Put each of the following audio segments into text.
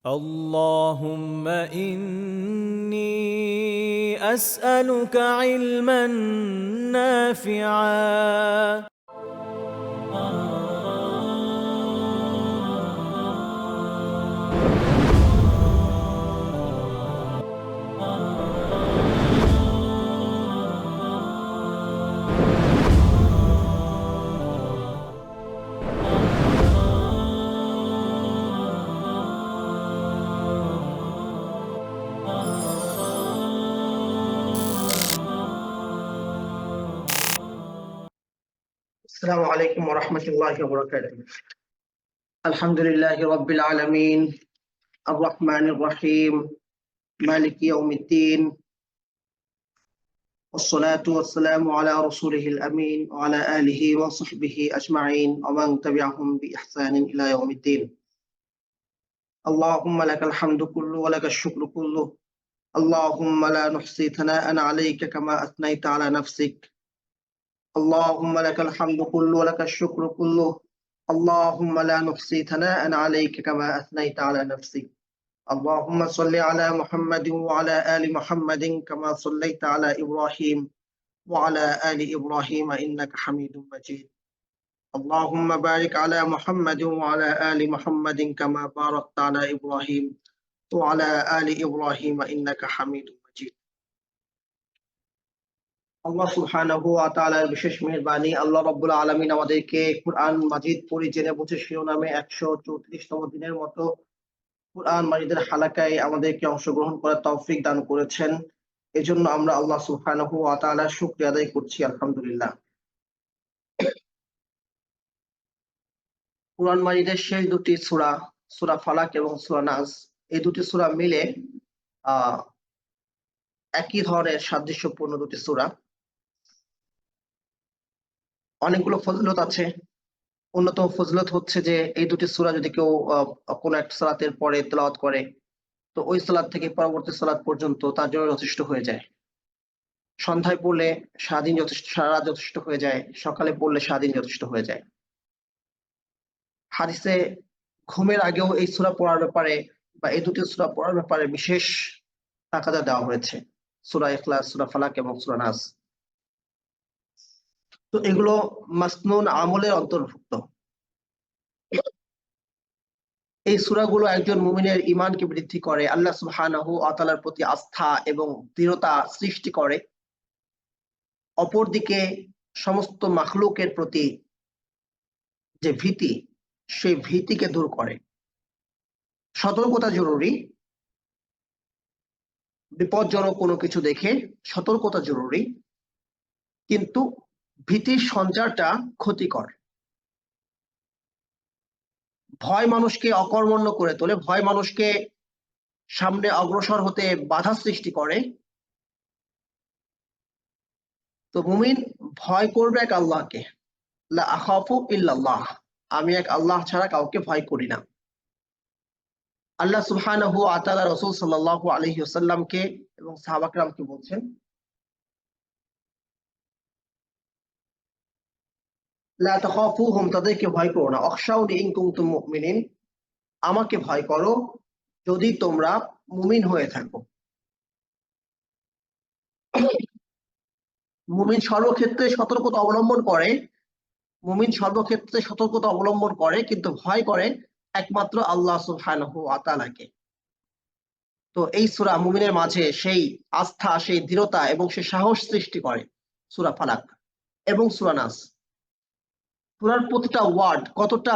اللهم إني أسألك علما نافعا. السلام عليكم ورحمة الله وبركاته. الحمد لله رب العالمين الرحمن الرحيم مالك يوم الدين والصلاة والسلام على رسوله الأمين وعلى آله وصحبه أجمعين ومن تبعهم بإحسان إلى يوم الدين. اللهم لك الحمد كله ولك الشكر كله. اللهم لا نحصي ثناء عليك كما أثنيت على نفسك. اللهم لك الحمد كله ولك الشكر كله. اللهم لا نحصي ثناء عليك كما أثنيت على نفسك. اللهم صل على محمد وعلى آل محمد كما صليت على إبراهيم وعلى آل إبراهيم إنك حميد مجيد. اللهم بارك على محمد وعلى آل محمد كما باركت على إبراهيم وعلى آل إبراهيم إنك حميد مجيد. আল্লাহ সুবহানাহু ওয়া তাআলার বিশেষ মেহেরবানি, আল্লাহ রাব্বুল আলামিন আমাদেরকে কুরআন মাজিদ পড়ে জেনে বুঝে শিরোনামে 134তম দিনের মতো কুরআন মাজিদের হালাকায় আমাদেরকে অংশগ্রহণ করার তৌফিক দান করেছেন। এজন্য আমরা আল্লাহ সুবহানাহু ওয়া তাআলার শুকরিয়া আদায় করছি, আলহামদুলিল্লাহ। কুরআন মাজিদের শেষ দুটি সূরা, সূরা ফালাক এবং সূরা নাস, এই দুটি সূরা মিলে একই ধরনের সাদৃশ্যপূর্ণ দুটি সূরা। অনেকগুলো ফজিলত আছে। অন্যতম ফজিলত হচ্ছে যে এই দুটি সূরা যদি কেউ কোনো একটা সালাতের পরে তেলাওয়াত করে, তো ওই সালাত থেকে পরবর্তী সালাত পর্যন্ত তার জন্য যথেষ্ট হয়ে যায়। সন্ধ্যায় পড়লে সারাদিন যথেষ্ট, সারা রাত যথেষ্ট হয়ে যায়। সকালে পড়লে সারাদিন যথেষ্ট হয়ে যায়। হাদিসে ঘুমের আগেও এই সূরা পড়ার ব্যাপারে বা এই দুটি সূরা পড়ার ব্যাপারে বিশেষ তাকাদা দেওয়া হয়েছে। সূরা ইখলাস, সূরা ফালাক এবং সূরা নাস। তো এগুলো মাসনুন আমলের অন্তর্ভুক্ত। এই সূরাগুলো একজন মুমিনের ঈমানকে বৃদ্ধি করে, আল্লাহ সুবহানাহু ওয়া তাআলার প্রতি আস্থা এবং দৃঢ়তা সৃষ্টি করে। অপরদিকে সমস্ত মাখলুকের প্রতি যে ভীতি, সেই ভীতিকে দূর করে। সতর্কতা জরুরি। বিপজ্জনক কোনো কিছু দেখে সতর্কতা জরুরি, কিন্তু ভীতির সঞ্চারটা ক্ষতিকর। ভয় মানুষকে অকর্মণ্য করে তোলে, ভয় মানুষকে সামনে অগ্রসর হতে বাধা সৃষ্টি করে। তো মুমিন ভয় করবে এক আল্লাহকে, লা আখাফু ইল্লাল্লাহ, আমি এক আল্লাহ ছাড়া কাউকে ভয় করি না। আল্লাহ সুবহানাহু ওয়া তাআলা রাসূল সাল্লাল্লাহু আলাইহি ওয়াসাল্লামকে এবং সাহাবা কিরামকে বলছেন, লা তাখাফুহুম, তাদেরকে ভয় করো না, আখশাউনি ইন কুনতুম মুমিনিন, আমাকে ভয় করো যদি তোমরা মুমিন হয়ে থাকো। মুমিন সর্বক্ষেত্রে সতর্কতা অবলম্বন করে, মুমিন সর্বক্ষেত্রে সতর্কতা অবলম্বন করে, কিন্তু ভয় করে একমাত্র আল্লাহ সুবহানাহু ওয়া তাআলাকে। তো এই সূরা মুমিনের মাঝে সেই আস্থা, সেই দৃঢ়তা এবং সেই সাহস সৃষ্টি করে। সূরা ফালাক এবং সূরা নাস, সূরার প্রতিটা ওয়ার্ড কতটা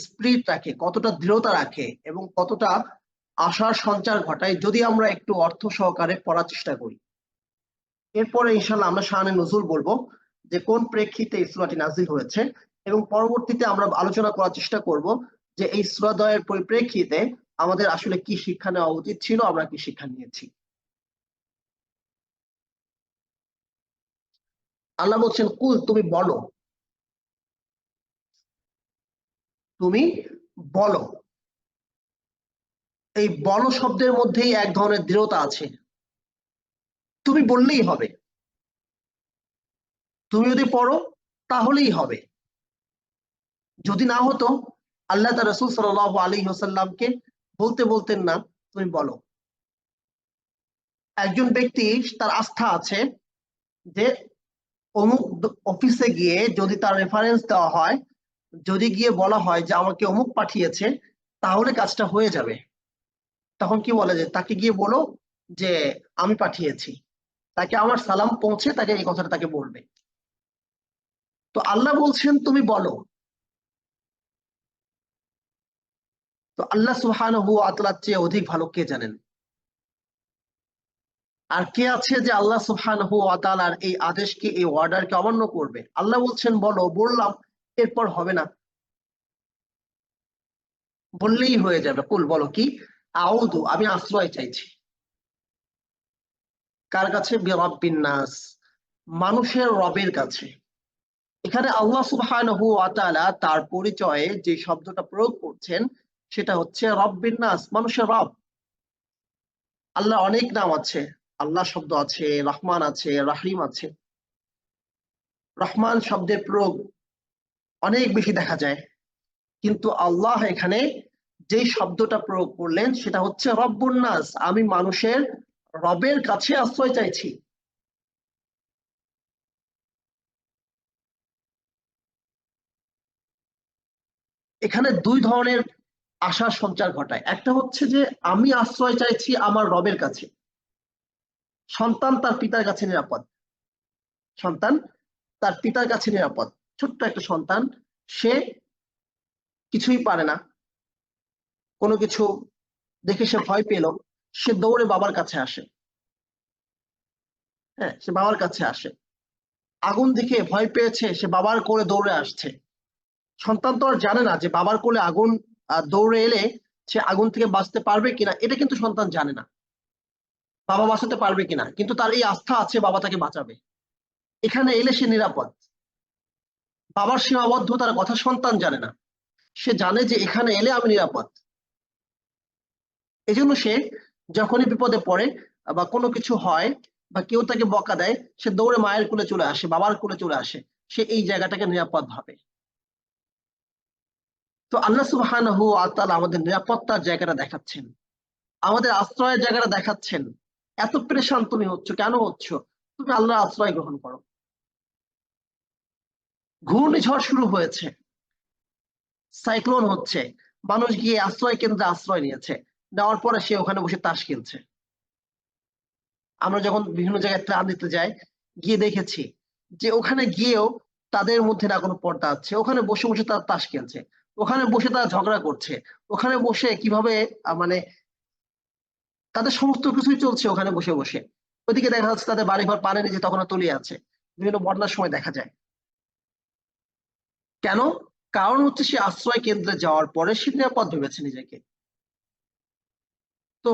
স্পিরিট রাখে, কতটা দৃঢ়তা রাখে এবং কতটা আশার সঞ্চার ঘটায়, যদি আমরা একটু অর্থ সহকারে পড়ার চেষ্টা করি। এরপরে ইনশাআল্লাহ আমরা শানে নুজুল বলবো যে কোন প্রেক্ষিতে এই সূরাটি নাযিল হয়েছে, এবং পরবর্তীতে আমরা আলোচনা করার চেষ্টা করব যে এই সূরাদ্বয়ের পরিপ্রেক্ষিতে আমাদের আসলে কি শিক্ষা নেওয়া উচিত ছিল, আমরা কি শিক্ষা নিয়েছি। আল্লাহ বলছেন, কুল, তুমি বলো, তুমি বলো। এই বলো শব্দের মধ্যেই এক ধরনের দৃঢ়তা আছে। তুমি বললেই হবে, তুমি যদি পড়ো তাহলেই হবে। যদি না হতো, আল্লাহ তার রাসূল সাল্লাল্লাহু আলাইহি ওয়াসাল্লামকে বলতে বলতেন না, তুমি বলো। একজন ব্যক্তি তার আস্থা আছে যে অমুক অফিসে গিয়ে যদি তার রেফারেন্স দেওয়া হয়, যদি গিয়ে বলা হয় যে আমাকে অমুক পাঠিয়েছে, তাহলে কাজটা হয়ে যাবে। তখন কি বলে যে তাকে গিয়ে বলো যে আমি পাঠিয়েছি, তাকে আমার সালাম পৌঁছে তাকে এই কথাটা তাকে বলবে। তো আল্লাহ বলছেন তুমি বলো। তো আল্লাহ সুবহানাহু ওয়া তাআলার চেয়ে অধিক ভালো কে জানেন? আর কে আছে যে আল্লাহ সুবহানাহু ওয়া তাআলার এই আদেশকে, এই অর্ডারকে অমান্য করবে? আল্লাহ বলছেন বলো, বললাম, এরপর হবে না, বললেই হয়ে যাবে। কুল, বলো কি? আউযু, আমি আশ্রয় চাইছি। কার কাছে? বিরাব্বিন নাস, মানুষের রবের কাছে। এখানে আল্লাহ সুবহানাহু ওয়া তাআলা তার পরিচয়ে যে শব্দটা প্রয়োগ করছেন সেটা হচ্ছে রব্বিন নাস, মানুষের রব। আল্লাহ অনেক নাম আছে, আল্লাহ শব্দ আছে, রহমান আছে, রাহিম আছে। রহমান শব্দের প্রয়োগ অনেক বেশি দেখা যায়, কিন্তু আল্লাহ এখানে যে শব্দটা প্রয়োগ করলেন সেটা হচ্ছে রব্বুন নাস, আমি মানুষের রবের কাছে আশ্রয় চাইছি। এখানে দুই ধরনের আশার সঞ্চার ঘটায়। একটা হচ্ছে যে আমি আশ্রয় চাইছি আমার রবের কাছে। সন্তান তার পিতার কাছে নিরাপদ, সন্তান তার পিতার কাছে নিরাপদ। ছোট্ট একটা সন্তান, সে কিছুই পারে না, কোনো কিছু দেখে সে ভয় পেল, সে দৌড়ে বাবার কাছে আসে। হ্যাঁ, সে বাবার কাছে আসে। আগুন দেখে ভয় পেয়েছে, সে বাবার কোলে দৌড়ে আসছে। সন্তান তো আর জানে না যে বাবার কোলে আগুন দৌড়ে এলে সে আগুন থেকে বাঁচতে পারবে কিনা, এটা কিন্তু সন্তান জানে না, বাবা বাঁচাতে পারবে কিনা, কিন্তু তার এই আস্থা আছে বাবা তাকে বাঁচাবে। এখানে এলে সে নিরাপদ। বাবার সীমাবদ্ধতার কথা সন্তান জানে না, সে জানে যে এখানে এলে আমি নিরাপদ। এই জন্য সে যখনই বিপদে পড়ে বা কোনো কিছু হয় বা কেউ তাকে বকা দেয়, সে দৌড়ে মায়ের কোলে চলে আসে, বাবার কোলে চলে আসে, সে এই জায়গাটাকে নিরাপদ ভাবে। তো আল্লাহ সুবহানাহু ওয়া তাআলা আমাদের নিরাপত্তার জায়গাটা দেখাচ্ছেন, আমাদের আশ্রয়ের জায়গাটা দেখাচ্ছেন। এত পেরেশান তুমি হচ্ছ, কেন হচ্ছ? তুমি আল্লাহর আশ্রয় গ্রহণ করো। ঘূর্ণিঝড় শুরু হয়েছে, সাইক্লোন হচ্ছে, মানুষ গিয়ে আশ্রয় কেন্দ্রে আশ্রয় নিয়েছে, নেওয়ার পরে সে ওখানে বসে তাস খেলছে। আমরা যখন বিভিন্ন জায়গায় ত্রাণ দিতে যাই, গিয়ে দেখেছি যে ওখানে গিয়েও তাদের মধ্যে না কোনো পর্দা আছে, ওখানে বসে বসে তারা তাস খেলছে, ওখানে বসে তারা ঝগড়া করছে, ওখানে বসে কিভাবে মানে তাদের সমস্ত কিছুই চলছে ওখানে বসে বসে। ওইদিকে দেখা যাচ্ছে তাদের বাড়িঘর পানি নিচে তখনও তলিয়ে আছে, বিভিন্ন বন্যার সময় দেখা যায়। কেন? কারণ হচ্ছে সে আশ্রয় কেন্দ্রে যাওয়ার পরে সে নিরাপদ ভেবেছে নিজেকে। তো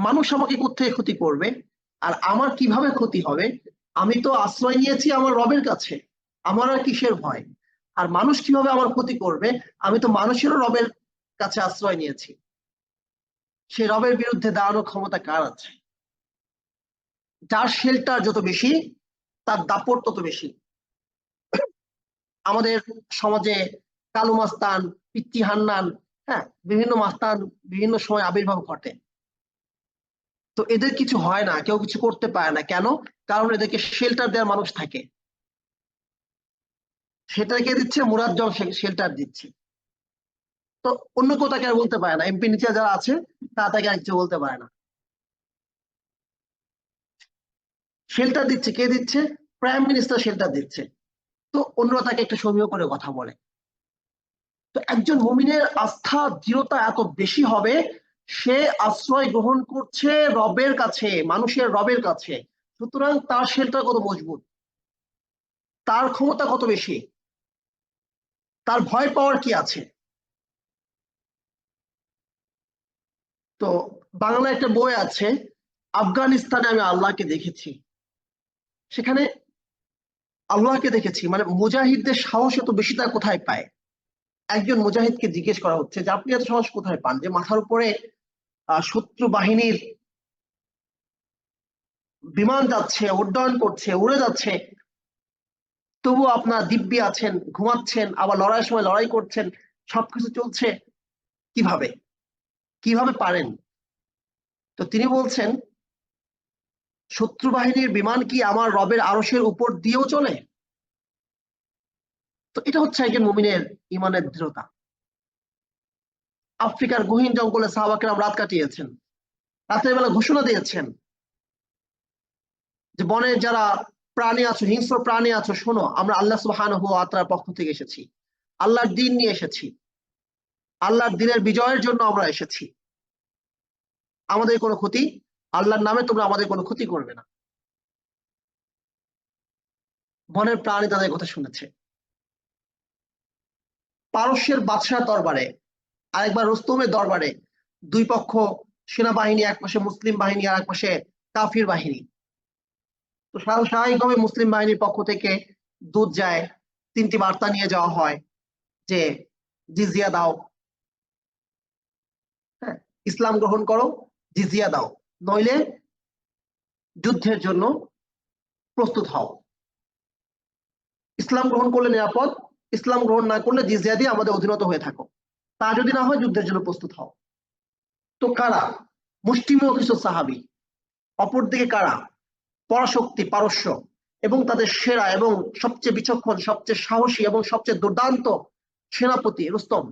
মানুষ আমাকে কোত্থেকে ক্ষতি করবে আর আমার কিভাবে ক্ষতি হবে? আমি তো আশ্রয় নিয়েছি আমার রবের কাছে, আমার আর কিসের ভয়? আর মানুষ কিভাবে আমার ক্ষতি করবে? আমি তো মানুষেরও রবের কাছে আশ্রয় নিয়েছি। সেই রবের বিরুদ্ধে দাঁড়ানোর ক্ষমতা কার আছে? যার শেল্টার যত বেশি, তার দাপট তত বেশি। আমাদের সমাজে কালু মাস্তান, পিচ্চি হান্নান, হ্যাঁ, বিভিন্ন মাস্তান বিভিন্ন সময় আবির্ভাব ঘটে। তো এদের কিছু হয় না, কেউ কিছু করতে পারে না, কেন? কারণ এদেরকে শেল্টার দেওয়ার মানুষ থাকে। সেটা কে দিচ্ছে? মুরাজ্জম শেল্টার দিচ্ছে। তো অন্য কেউ তাকে আর বলতে পারে না, এমপি নিচে যারা আছে তা তাকে আর কিছু বলতে পারে না। শেল্টার দিচ্ছে কে দিচ্ছে? প্রাইম মিনিস্টার শেল্টার দিচ্ছে। তো অন্যরা তাকে একটু সমীহ করে কথা বলে। তো একজন মুমিনের আস্থা দৃঢ়তা এত বেশি হবে, সে আশ্রয় গ্রহণ করছে রবের কাছে, মানুষের রবের কাছে। সুতরাং তার শেল্টার কত মজবুত, তার ক্ষমতা কত বেশি, তার ভয় পাওয়ার কি আছে? তো বাংলায় একটা বই আছে, আফগানিস্তানে আমি আল্লাহকে দেখেছি। সেখানে আল্লাহকে দেখেছি মানে মুজাহিদদের সাহস এত বেশি তার কোথায় পায়? একজন মুজাহিদকে জিজ্ঞেস করা হচ্ছে যে আপনি এত সাহস কোথায় পান যে মাথার উপরে শত্রু বাহিনীর বিমান যাচ্ছে, উড্ডয়ন করছে, উড়ে যাচ্ছে, তবুও আপনার দিব্যি আছেন, ঘুমাচ্ছেন, আবার লড়াইয়ের সময় লড়াই করছেন, সবকিছু চলছে কিভাবে? কিভাবে পারেন? তো তিনি বলছেন, শত্রু বাহিনীর বিমান কি আমার রবের আরশের উপর দিয়েও চলে? তো এটা হচ্ছে একজন মুমিনের ইমানের দৃঢ়তা। আফ্রিকার গহীন জঙ্গলে সাহাবাকেরাম রাত কাটিয়েছেন, রাতের বেলা ঘোষণা দিয়েছেন যে বনের যারা প্রাণী আছো, হিংস্র প্রাণী আছো, শোনো, আমরা আল্লাহ সুবহানাহু ওয়া তাআলার পক্ষ থেকে এসেছি, আল্লাহর দ্বীন নিয়ে এসেছি, আল্লাহর দ্বীনের বিজয়ের জন্য আমরা এসেছি। আমাদের কোনো ক্ষতি, আল্লাহর নামে তোমরা আমাদের কোনো ক্ষতি করবে না। বনের প্রাণী তাদের কথা শুনেছে। পারস্যের বাদশাহ দরবারে, আরেকবার রুস্তমের দরবারে, দুই পক্ষ সেনাবাহিনী, এক পাশে মুসলিম বাহিনী আর এক পাশে কাফির বাহিনী। তো স্বাভাবিকভাবে মুসলিম বাহিনীর পক্ষ থেকে দূত যায়, 3টি বার্তা নিয়ে যাওয়া হয় যে জিজিয়া দাও, হ্যাঁ, ইসলাম গ্রহণ করো, জিজিয়া দাও, নইলে যুদ্ধের জন্য প্রস্তুত হও। ইসলাম গ্রহণ করলে নিরাপদ, ইসলাম গ্রহণ না করলে জিজিয়া দিয়ে আমাদের অধীনত হয়ে থাকো, তা যদি না হয় যুদ্ধের জন্য প্রস্তুত হও। তো কারা? মুষ্টিমেয় কিছু সাহাবী। অপরদিকে কারা? পরাশক্তি, পারস্য এবং তাদের সেরা এবং সবচেয়ে বিচক্ষণ, সবচেয়ে সাহসী এবং সবচেয়ে দুর্দান্ত সেনাপতি রুস্তম।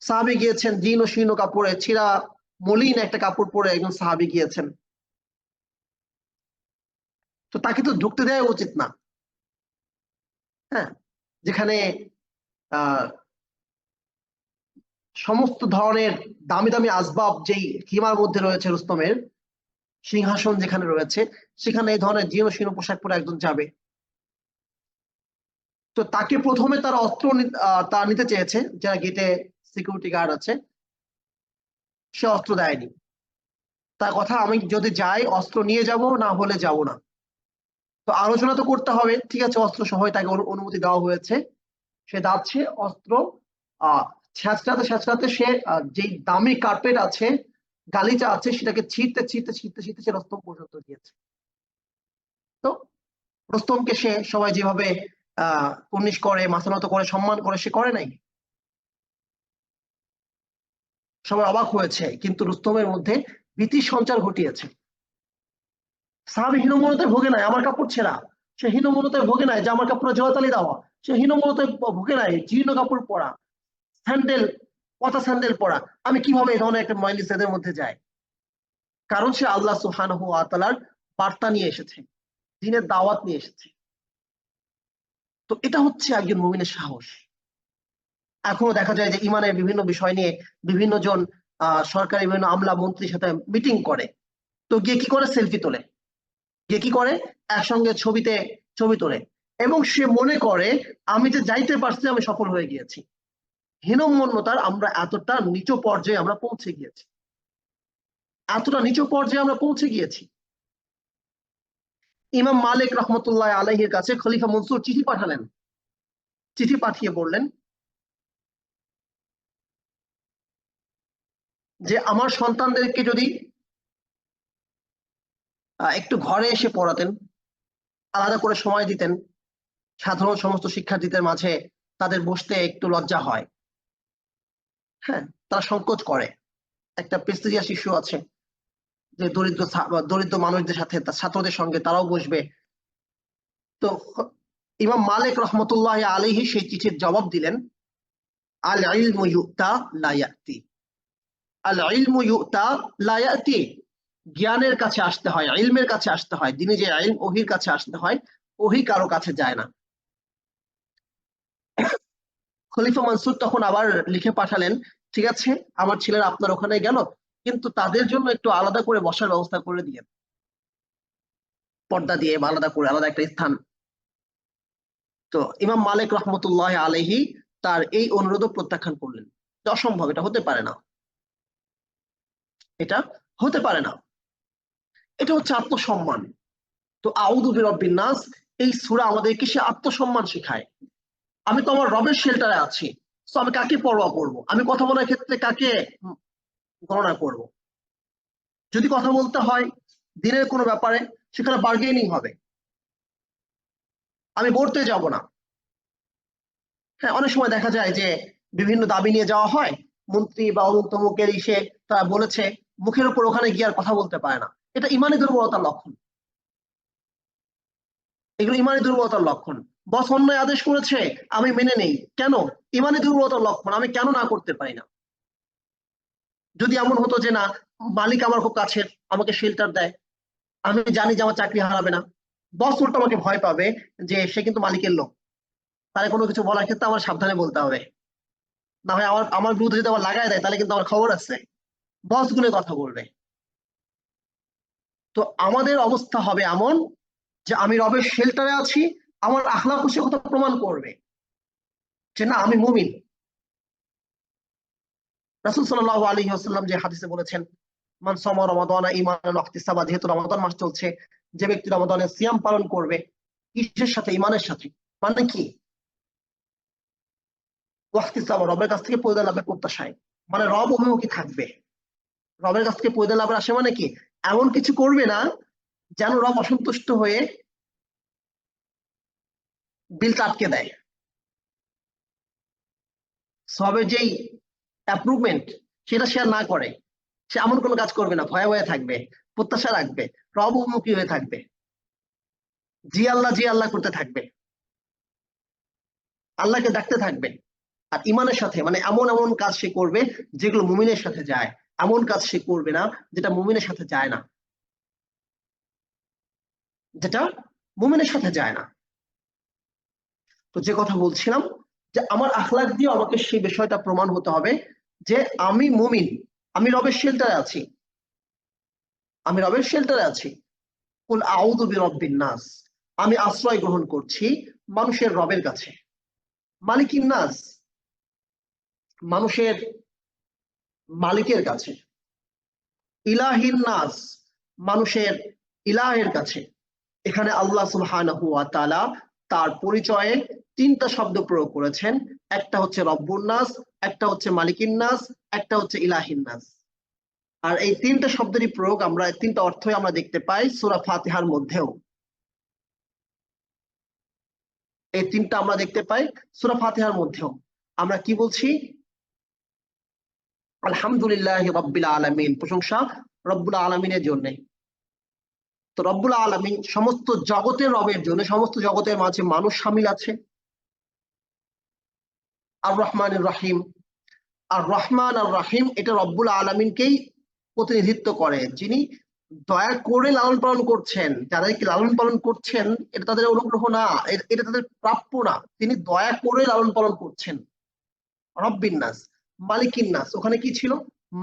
সাহাবী গিয়েছেন জীর্ণ শীর্ণ কাপড়ে, ছিঁড়া মলিন একটা কাপড় পরে একজন সাহাবী গিয়েছেন। তো তাকে তো ঢুকতে দেওয়া উচিত না, হ্যাঁ, যেখানে আহ সমস্ত ধরনের দামি দামি আসবাব যেই কিমার মধ্যে রয়েছে, রুস্তমের সিংহাসন যেখানে রয়েছে, সেখানে এই ধরনের জীর্ণ শীর্ণ পোশাক পরে একজন যাবে। তো তাকে প্রথমে তার অস্ত্র তার নিতে চেয়েছে, যারা গেটে সিকিউরিটি গার্ড আছে, সে অস্ত্র দেয়নি। তার কথা, আমি যদি যাই অস্ত্র নিয়ে যাব, না হলে যাব না। তো আলোচনা তো করতে হবে, ঠিক আছে, অস্ত্র সহ তাকে অনুমতি দেওয়া হয়েছে। সে যাচ্ছে, অস্ত্র ছেঁচড়াতে ছেঁচড়াতে সে যেই দামি কার্পেট আছে, গালিচা আছে, সেটাকে ছিঁড়তে ছিঁড়তে ছিঁড়তে ছিঁড়তে সে রুস্তম পর্যন্ত গিয়েছে। তো রুস্তমকে সে সবাই যেভাবে কুর্নিশ করে, মাথা নত করে, সম্মান করে, সে করে নাই। সবাই অবাক হয়েছে, কিন্তু রুস্তমের মধ্যে ভীতির সঞ্চার ঘটিয়েছে। সাহাবী হীনমন্যতায় ভোগে নাই আমার কাপড় ছেঁড়া, সে হীনমন্যতায় ভোগে নাই যে আমার কাপড়ে জোড়াতালি দেওয়া, সে হীনমন্যতায় ভোগে নাই জীর্ণ কাপড় পরা, স্যান্ডেল, পচা স্যান্ডেল পরা। আমি কিভাবে এই ধরনের একটা মজলিসের মধ্যে যাই? কারণ সে আল্লাহ সুবহানাহু ওয়া তাআলার বার্তা নিয়ে এসেছে, দ্বীনের দাওয়াত নিয়ে এসেছে। তো এটা হচ্ছে একজন মুমিনের সাহস। এখনো দেখা যায় যে ইমানের বিভিন্ন বিষয় নিয়ে বিভিন্ন জন সরকারি বিভিন্ন আমলা মন্ত্রীর সাথে মিটিং করে, তো গিয়ে কি করে? সেলফি তোলে, গিয়ে কি করে? একসঙ্গে ছবি তোলে, এবং সে মনে করে আমি যে যাইতে পারছি আমি সফল হয়ে গিয়েছি। হীনমন্যতার আমরা এতটা নিচু পর্যায়ে আমরা পৌঁছে গিয়েছি, এতটা নিচু পর্যায়ে আমরা পৌঁছে গিয়েছি। ইমাম মালিক রহমতুল্লাহ আলাইহির কাছে খলিফা মনসুর চিঠি পাঠালেন। চিঠি পাঠিয়ে বললেন যে আমার সন্তানদেরকে যদি একটু ঘরে এসে পড়াতেন, আলাদা করে সময় দিতেন, সাধারণ সমস্ত শিক্ষার্থীদের মাঝে তাদের বসতে একটু লজ্জা হয়, হ্যাঁ, তারা সংকোচ করে। একটা প্রেস্টিজিয়াস ইস্যু আছে যে দরিদ্র মানুষদের সাথে, তার ছাত্রদের সঙ্গে তারাও বসবে। তো ইমাম মালিক রহমতুল্লাহ আলাইহি সেই চিঠির জবাব দিলেন, আল ইলমু ইউতা লা ইয়াতি, আল ইলমু ইউতা লা ইয়াতি, জ্ঞানের কাছে আসতে হয়, ইলমের কাছে আসতে হয়, দিনে যে ইলম, ওহির কাছে আসতে হয়, ওহি কারো কাছে যায় না। খলিফা মনসুর তখন আবার লিখে পাঠালেন, ঠিক আছে, আমার ছেলেরা আপনার ওখানে গেল, কিন্তু তাদের জন্য একটু আলাদা করে বসার ব্যবস্থা করে দিয়ে, পর্দা দিয়ে আলাদা করে, আলাদা একটা স্থান। তো ইমাম মালিক রহমতুল্লাহ আলাইহি তার এই অনুরোধ প্রত্যাখ্যান করলেন, অসম্ভব, এটা হতে পারে না, এটা হতে পারে না। এটা হচ্ছে আত্মসম্মান। তো আউযু বিরাব্বিন নাস, এই সূরা আমাদেরকে সে আত্মসম্মান শেখায়। আমি তো আমার রবের শেল্টারে আছি, তো আমি কাকে পরোয়া করব? আমি কথা বলার ক্ষেত্রে কাকে গণনা করব? যদি কথা বলতে হয় দিনের কোনো ব্যাপারে, সেখানে বার্গেনিং হবে, আমি বলতে যাব না। হ্যাঁ, অনেক সময় দেখা যায় যে বিভিন্ন দাবি নিয়ে যাওয়া হয়, মন্ত্রী বা অমুক তমুকের ইসে তারা বলেছে, মুখের উপর ওখানে গিয়ে আর কথা বলতে পারে না। এটা ইমানি দুর্বলতার লক্ষণ। এগুলো ইমানি দুর্বলতার লক্ষণ। বস অন্যায় আদেশ করেছে, আমি মেনে নেই, কেন? ইমানি দুর্বলতার লক্ষণ, আমি কেন না করতে পারি না? যদি এমন হতো যে না, মালিক আমার খুব কাছের, আমাকে শেল্টার দেয়, আমি জানি যে আমার চাকরি হারাবে না, বস উল্টো আমাকে ভয় পাবে যে সে কিন্তু মালিকের লোক, তার কোনো কিছু বলার ক্ষেত্রে আমার সাবধানে বলতে হবে, না হয় আমার আমার বিরুদ্ধে যদি আবার লাগাই দেয় তাহলে কিন্তু আমার খবর আছে, বস গুলো কথা বলবে। তো আমাদের অবস্থা হবে এমন যে আমি রবের শেল্টারে আছি, আমার আখলাক সে কথা প্রমাণ করবে যে না আমি মুমিন। রাসূল সাল্লাল্লাহু আলাইহি ওয়াসাল্লাম যে হাদিসে বলেছেন, মান সামা রমাদানা ঈমানান ওয়া ইহতিসাবা, যেহেতু রমাদান মাস চলছে, যে ব্যক্তি রমাদানের সিয়াম পালন করবে কিসের সাথে? ঈমানের সাথে। মানে কি? ওয়া ইহতিসাবা, রবের কাছ থেকে প্রতিদান লাভের প্রত্যাশায়, মানে রব অভিমুখী থাকবে। রবের কাছ থেকে প্রতিদান লাভের আসে মানে কি? এমন কিছু করবে না যেন রব অসন্তুষ্ট হয়ে বিলটা আটকে দেয়। সবের যেই অ্যাপ্রুভমেন্ট সেটা শেয়ার না করে, সে এমন কোনো কাজ করবে না, ভয়ে ভয়ে থাকবে, প্রত্যাশা রাখবে, রব উন্মুখী হয়ে থাকবে, জি আল্লাহ করতে থাকবে, আল্লাহকে ডাকতে থাকবে। আর ইমানের সাথে মানে এমন এমন কাজ সে করবে যেগুলো মুমিনের সাথে যায়, এমন কাজ সে করবে না যেটা মুমিনের সাথে যায় না, যেটা মুমিনের সাথে যায় না। তো যে কথা বলছিলাম, যে আমার আখলাক দিয়ে আমাকে সেই বিষয়টা প্রমাণ হতে হবে যে আমি মুমিন, আমি রবের শেল্টারে আছি, আমি রবের শেল্টারে আছি। কুল আউযু বিরাব্বিন নাস, আমি আশ্রয় গ্রহণ করছি মানুষের রবের কাছে। মালিকিন নাস, মানুষের মালিকের কাছে। ইলাহিন নাস, মানুষের ইলাহের কাছে। এখানে আল্লাহ সুবহানাহু ওয়া তাআলা তার পরিচয়ে তিনটা শব্দ প্রয়োগ করেছেন, একটা হচ্ছে রব্বুন নাস, একটা হচ্ছে মালিকিন নাস, একটা হচ্ছে ইলাহিন নাস। আর এই তিনটা শব্দেরই প্রয়োগ আমরা, তিনটা অর্থই আমরা দেখতে পাই সূরা ফাতিহার মধ্যেও। এই তিনটা আমরা দেখতে পাই সূরা ফাতিহার মধ্যেও। আমরা কি বলছি? আলহামদুলিল্লাহি রাব্বিল আলামিন, প্রশংসা রব্বুল আলামিনের জন্য। তো রব্বুল আলামিন সমস্ত জগতের রবের জন্য, সমস্ত জগতের মাঝে মানুষ শামিল আছে। আর রহমানির রহিম, আর রহমান আর রাহিম এটা রব্বুল আলামিনকেই প্রতিনিধিত্ব করে, যিনি দয়া করে লালন পালন করছেন, যাদেরকে লালন পালন করছেন, এটা তাদের অনুগ্রহ না, এটা তাদের প্রাপ্য না, তিনি দয়া করে লালন পালন করছেন। রব্বিন নাস, মালিকিন নাস, ওখানে কি ছিল?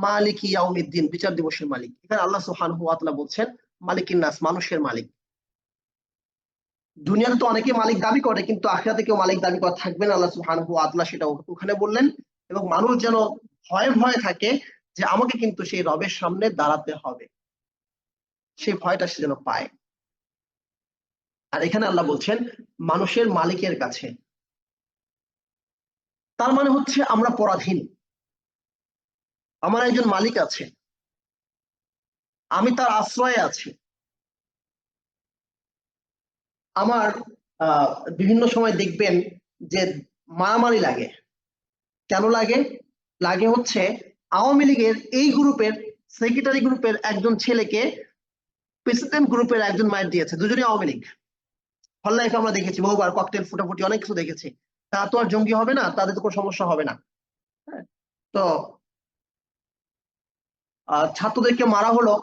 মালিক ইয়াউমিদ্দিন, বিচার দিবসের মালিক। এখানে আল্লাহ সুবহানাহু ওয়া তাআলা বলছেন মালিকিন নাস, মানুষের মালিক। দুনিয়াতে তো অনেকে মালিক দাবি করে, কিন্তু আখিরাতে কেউ মালিক দাবি করা থাকবে না, আল্লাহ সুবহানাহু ওয়া তাআলা সেটা ওখানে বললেন। এবং মানুষ যেন ভয়ে ভয়ে থাকে যে আমাকে কিন্তু সেই রবের সামনে দাঁড়াতে হবে, সেই ভয়টা সে যেন পায়। আর এখানে আল্লাহ বলছেন মানুষের মালিকের কাছে, তার মানে হচ্ছে আমরা পরাধীন, আমার একজন মালিক আছে, আমি তার আশ্রয়ে আছি। আমার আহ বিভিন্ন সময় দেখবেন যে মারামারি লাগে, কেন লাগে? লাগে হচ্ছে আওয়ামী লীগের এই গ্রুপের সেক্রেটারি গ্রুপের একজন ছেলেকে প্রেসিডেন্ট গ্রুপের একজন মায়ের দিয়েছে, দুজনেই আওয়ামী লীগ। হল লাইফে আমরা দেখেছি বহুবার, ককটেল ফুটাফুটি অনেক কিছু দেখেছি। তা তো আর জঙ্গি হবে না, তাদের তো কোনো সমস্যা হবে না। হ্যাঁ? তো ছাত্রদেরকে মারা হলো,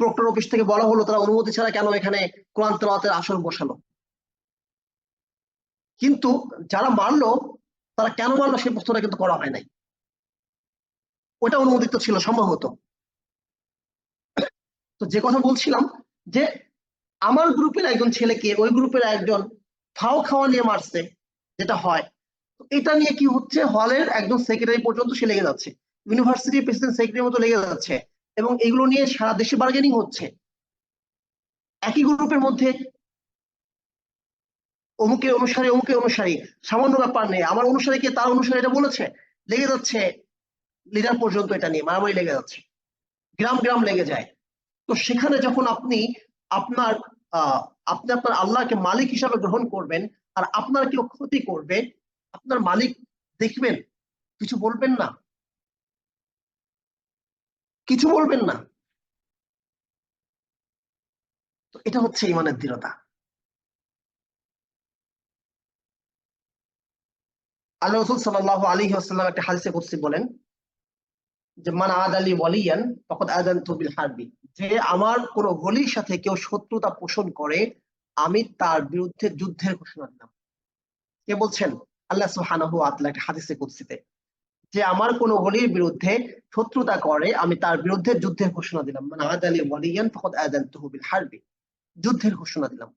প্রক্টর অফিস থেকে বলা হলো তারা অনুমতি ছাড়া কেন এখানে কোরআন তেলাওয়াতের আসর বসালো। কিন্তু যারা মারলো তারা কেন মারলো সেই প্রশ্নটা কিন্তু করা হয় নাই, ওটা অনুমোদিত ছিল সম্ভবত। তো যে কথা বলছিলাম যে আমার গ্রুপের একজন ছেলেকে ওই গ্রুপের একজন ফাও খাওয়া নিয়ে মারছে, যেটা হয়, এটা নিয়ে কি হচ্ছে, হলের একজন সেক্রেটারি পর্যন্ত সে লেগে যাচ্ছে, ইউনিভার্সিটির প্রেসিডেন্ট সেক্রেটারির মতো লেগে যাচ্ছে, এবং এগুলো নিয়ে সারা দেশে বার্গেনিং হচ্ছে। একই গ্রুপের মধ্যে অমুকের অনুসারী অমুকের অনুসারী, সামান্য ব্যাপার নেই, আমার অনুসারীকে তার অনুসারী এটা বলেছে, লেগে যাচ্ছে লিডার পর্যন্ত, এটা নিয়ে মারামারি লেগে যাচ্ছে, গ্রাম গ্রাম লেগে যায়। তো সেখানে যখন আপনি আপনার আহ আপনি আপনার আল্লাহকে মালিক হিসাবে গ্রহণ করবেন, আর আপনার কেউ ক্ষতি করবে, আপনার মালিক দেখবেন কিছু বলবেন না? কিছু বলবেন না? তো এটা হচ্ছে ইমানের দৃঢ়তা। আল্লাহ রাসূল সাল্লাল্লাহু আলাইহি ওয়াসাল্লাম একটা হাদিসে কুদসি বলেন যে মান আদালি ওয়ালিয়ান ফাকাদ আযানতু বিল হারবি, যে আমার কোন ওলির সাথে কেউ শত্রুতা পোষণ করে আমি তার বিরুদ্ধে যুদ্ধের ঘোষণা দিলাম। কে বলছেন? আল্লাহ সুবহানাহু ওয়া তাআলা একটা হাদিসে কুদসিতে, যে আমার কোন ওলির বিরুদ্ধে শত্রুতা করে আমি তার বিরুদ্ধে যুদ্ধের ঘোষণা দিলাম। মান আদালি ওয়ালিয়ান ফাকাদ আযানতুহু বিল হারবি, যুদ্ধের ঘোষণা দিলাম।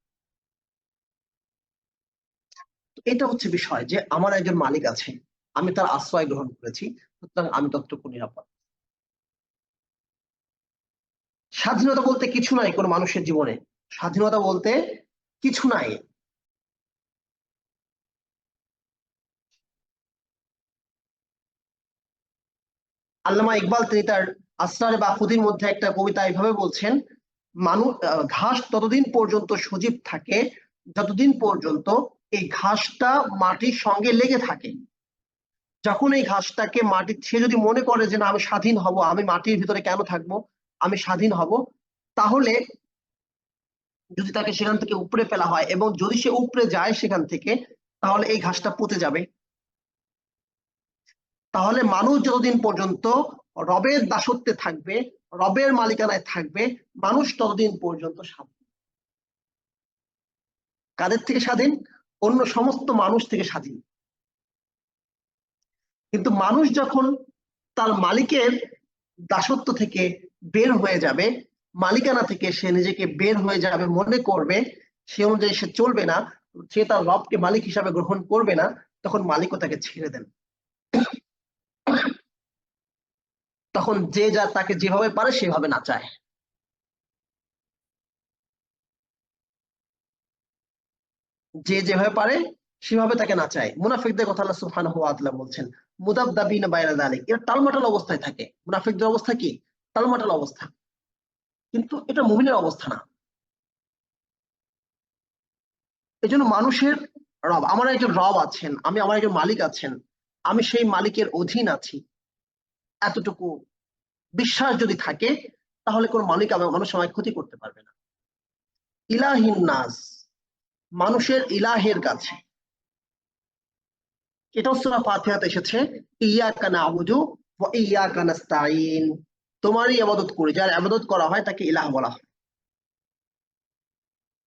এটা হচ্ছে বিষয় যে আমার একজন মালিক আছে, আমি তার আশ্রয় গ্রহণ করেছি, সুতরাং আমি ততটুকু নিরাপদ। স্বাধীনতা বলতে কিছু নাই কোন মানুষের জীবনে, স্বাধীনতা বলতে কিছু নাই। আল্লামা ইকবাল তিনি তার আসরারে বাখুদির মধ্যে একটা কবিতা এইভাবে বলছেন, মানুষ ঘাস ততদিন পর্যন্ত সজীব থাকে যতদিন পর্যন্ত এই ঘাসটা মাটির সঙ্গে লেগে থাকে। যখন এই ঘাসটাকে মাটি, সে যদি মনে করে যে না আমি স্বাধীন হব, আমি মাটির ভিতরে কেন থাকবো, আমি স্বাধীন হব, তাহলে যদি তাকে সেখান থেকে উপড়ে ফেলা হয় এবং যদি সে উপড়ে যায় সেখান থেকে, তাহলে এই ঘাসটা পচে যাবে। তাহলে মানুষ যতদিন পর্যন্ত রবের দাসত্বে থাকবে, রবের মালিকানায় থাকবে, মানুষ ততদিন পর্যন্ত স্বাধীন। কাদের থেকে স্বাধীন? অন্য সমস্ত মানুষ থেকে স্বাধীন। কিন্তু মানুষ যখন তার মালিকের দাসত্ব থেকে বের হয়ে যাবে, মালিকানা থেকে সে নিজেকে বের হয়ে যাবে মনে করবে, সে অনুযায়ী সে চলবে না, সে তার রবকে মালিক হিসাবে গ্রহণ করবে না, তখন মালিকও তাকে ছেড়ে দেন। তখন যে যা তাকে যেভাবে পারে সেভাবে নাচায়। যে যেভাবে পারে সেভাবে তাকে নাচায়। মুনাফিকদের কথা আল্লাহ সুবহানাহু ওয়া তাআলা বলছেন, মুদাবদাবিনা বাইনা যালিক, এরা টালমাটাল অবস্থায় থাকে। মুনাফিকদের অবস্থা কি? টালমাটাল অবস্থা। কিন্তু এটা মুমিনের অবস্থা না। এজন্য মানুষের রব, আমার একজন রব আছেন, আমি আমার একজন মালিক আছেন, আমি সেই মালিকের অধীন আছি, এতটুকু বিশ্বাস যদি থাকে, তাহলে কোন মালিক মানুষ আমায় ক্ষতি করতে পারবে না। ইলাহিন নাস, মানুষের ইলাহের কাছে। এটাও সূরা ফাতিহাতে এসেছে, ইয়াকা না'বুদু ওয়া ইয়াকা নাস্তাঈন, তোমারই ইবাদত করি, যার ইবাদত করা হয় তাকে ইলাহ বলা হয়।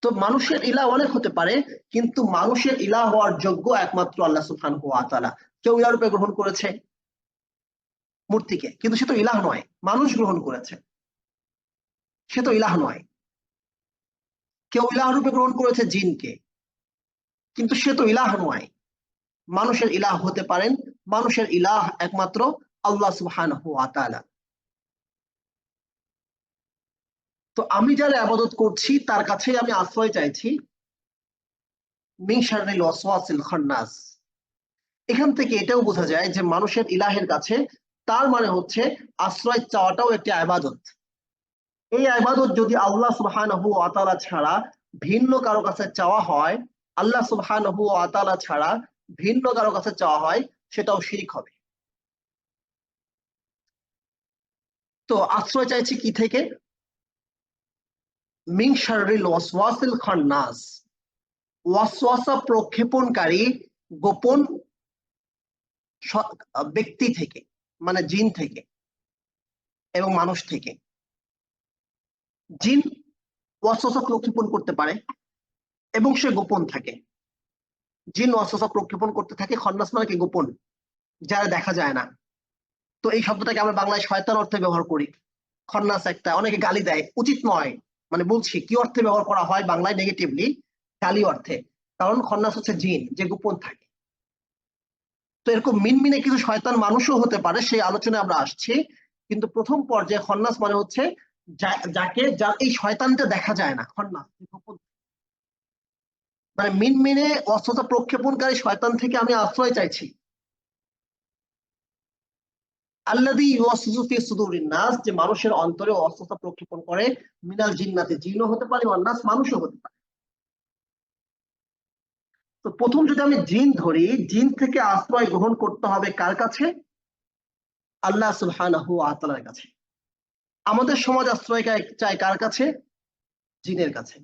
তো মানুষের ইলাহ অনেক হতে পারে, কিন্তু মানুষের ইলাহ হওয়ার যোগ্য একমাত্র আল্লাহ সুবহানাহু ওয়া তাআলা। কেউ ইলাহ রূপে গ্রহণ করেছে মূর্তিকে, কিন্তু সে তো ইলাহ নয়, মানুষ গ্রহণ করেছে, সে তো ইলাহ নয়। কেউ ইলাহ রূপে গ্রহণ করেছে জিনকে, কিন্তু সে তো ইলাহ নয়। মানুষের ইলাহ হতে পারেন, মানুষের ইলাহ একমাত্র আল্লাহ সুবহানাহু ওয়া তাআলা। তো আমি যার ইবাদত করছি তার কাছে আমি আশ্রয় চাইছি, মিন শাররিল ওয়াসওয়াসিল খান্নাস। এখান থেকে এটাও বোঝা যায় যে মানুষের ইলাহের কাছে, তার মানে হচ্ছে আশ্রয় চাওয়াটাও একটি ইবাদত। এই ইবাদত যদি আল্লাহ সুবহানাহু ওয়া তাআলা ছাড়া ভিন্ন কারো কাছে চাওয়া হয়, আল্লাহ সুবহানাহু ওয়া তাআলা ছাড়া ভিন্ন কারো কাছে চাওয়া হয়, সেটাও শিরক হবে। তো আশ্রয় চাইছি কি থেকে? মিন শাররিল ওয়াসওয়াসিল খান্নাস, ওয়াসওয়াসা প্রক্ষেপণকারী গোপন ব্যক্তি থেকে, মানে জিন থেকে এবং মানুষ থেকে। জিন ওয়াসওয়াসা প্রক্ষেপণ করতে পারে এবং সে গোপন থাকে। জিন ওয়াসওয়াসা প্রক্ষেপণ করতে থাকে, খন্নাস মানে কি? গোপন, যারা দেখা যায় না। তো এই শব্দটাকে আমরা বাংলায় শয়তান অর্থে ব্যবহার করি। খন্নাস একটা, অনেকে গালি দেয়, উচিত নয়, মানে বলছি কি অর্থে ব্যবহার করা হয় বাংলায় নেগেটিভলি, গালি অর্থে। কারণ খন্নাস হচ্ছে জিন, যে গোপন থাকে। তো এরকম মিনমিনে কিছু শয়তান মানুষও হতে পারে, সেই আলোচনায় আমরা আসছি। কিন্তু প্রথম পর্যায়ে খন্নাস মানে হচ্ছে যাকে, যার এই শয়তানটা দেখা যায় না, খন্নাস মানে মিনমিনে অস্ত্রতা প্রক্ষেপণকারী শয়তান থেকে আমি আশ্রয় চাইছি। আল্লাযী ইউওয়াসওয়িসু ফি সুদুরিন নাস, যে মানুষের অন্তরে অস্ত্রতা প্রক্ষেপণ করে, মিনাল জিন্নাতি, জিনও হতে পারে, ওয়ান নাস, মানুষও হতে পারে। তো প্রথম যদি আমি জিন ধরি, জিন থেকে আশ্রয় গ্রহণ করতে হবে কার কাছে? আল্লাহ সুবহানাহু ওয়া তাআলার কাছে। আমাদের সমাজ আশ্রয় চায় কার কাছে? জিনের কাছে।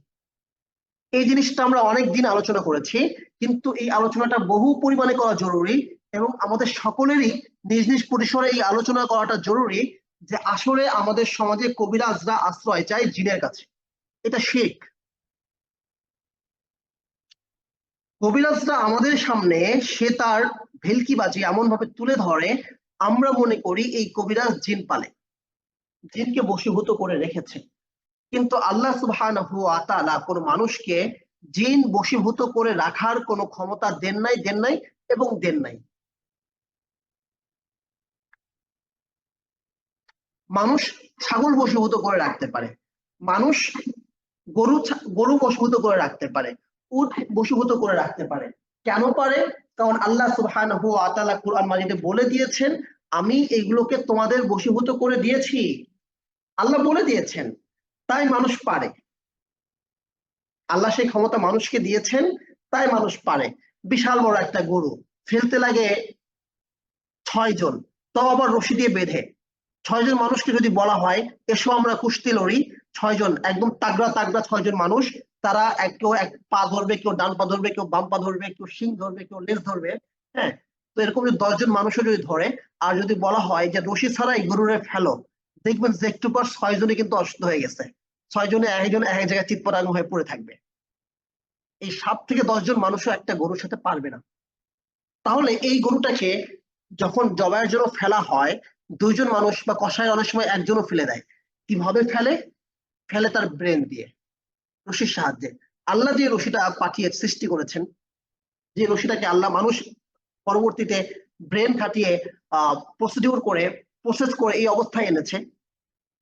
এই জিনিসটা আমরা অনেক দিন আলোচনা করেছি, কিন্তু এই আলোচনাটা বহু পরিমাণে করা জরুরি এবং আমাদের সকলেরই নিজ নিজ পরিসরে এই আলোচনা করাটা জরুরি যে আসলে আমাদের সমাজে কবিরাজরা আশ্রয় চায় জিনের কাছে। এটা শিরক। কবিরাজরা আমাদের সামনে সে তার ভেলকিবাজি এমন ভাবে তুলে ধরে, আমরা মনে করি এই কবিরাজ জিন পালে, জিনকে বশীভূত করে রেখেছে। কিন্তু আল্লাহ সুবহানাহু ওয়া তাআলা কোন মানুষকে জিন বশীভূত করে রাখার কোনো ক্ষমতা দেন নাই এবং দেন নাই। মানুষ ছাগল বশীভূত করে রাখতে পারে, মানুষ গরু বশীভূত করে রাখতে পারে, উট বশীভূত করে রাখতে পারে। কেন পারে? কারণ আল্লাহ সুবহানাহু ওয়া তাআলা কুরআন মাজিদে বলে দিয়েছেন, আমি এইগুলোকে তোমাদের বশীভূত করে দিয়েছি। আল্লাহ বলে দিয়েছেন, তাই মানুষ পারে। আল্লাহ সেই ক্ষমতা মানুষকে দিয়েছেন, তাই মানুষ পারে। বিশাল বড় একটা গরু ফেলতে লাগে 6 জন, তাও আবার রশি দিয়ে বেঁধে। 6 জন মানুষকে যদি বলা হয় এসো আমরা কুস্তি লড়ি, 6 জন একদম তাগড়া তাগড়া 6 জন মানুষ, তারা কেউ এক পা ধরবে, কেউ ডান পা ধরবে, কেউ বাম পা ধরবে, কেউ শিং ধরবে, কেউ লেজ ধরবে। হ্যাঁ, তো এরকম যদি 10 জন মানুষও যদি ধরে, আর যদি বলা হয় যে রশি ছাড়া এই গরুরে ফেলো, দেখবেন যে একটু পর 6 জনই কিন্তু অসুস্থ হয়ে গেছে। 6 জনে একজন এক জায়গায় চিৎপটাং হয়ে পড়ে থাকবে। এই 7 থেকে 10 জন মানুষও একটা গরুর সাথে পারবে না। তাহলে এই গরুটাকে যখন জবাইয়ের জন্য ফেলা হয়, 2 জন মানুষ বা কসাই অনেক সময় একজনও ফেলে দেয়। কিভাবে ফেলে? ফেলে তার ব্রেন দিয়ে, রশির সাহায্যে। আল্লাহ যে রশিটা পাঠিয়ে সৃষ্টি করেছেন, যে রশিটাকে আল্লাহ মানুষ পরবর্তীতে ব্রেন খাটিয়ে প্রসিডিউর করে প্রসেস করে এই অবস্থায় এনেছে,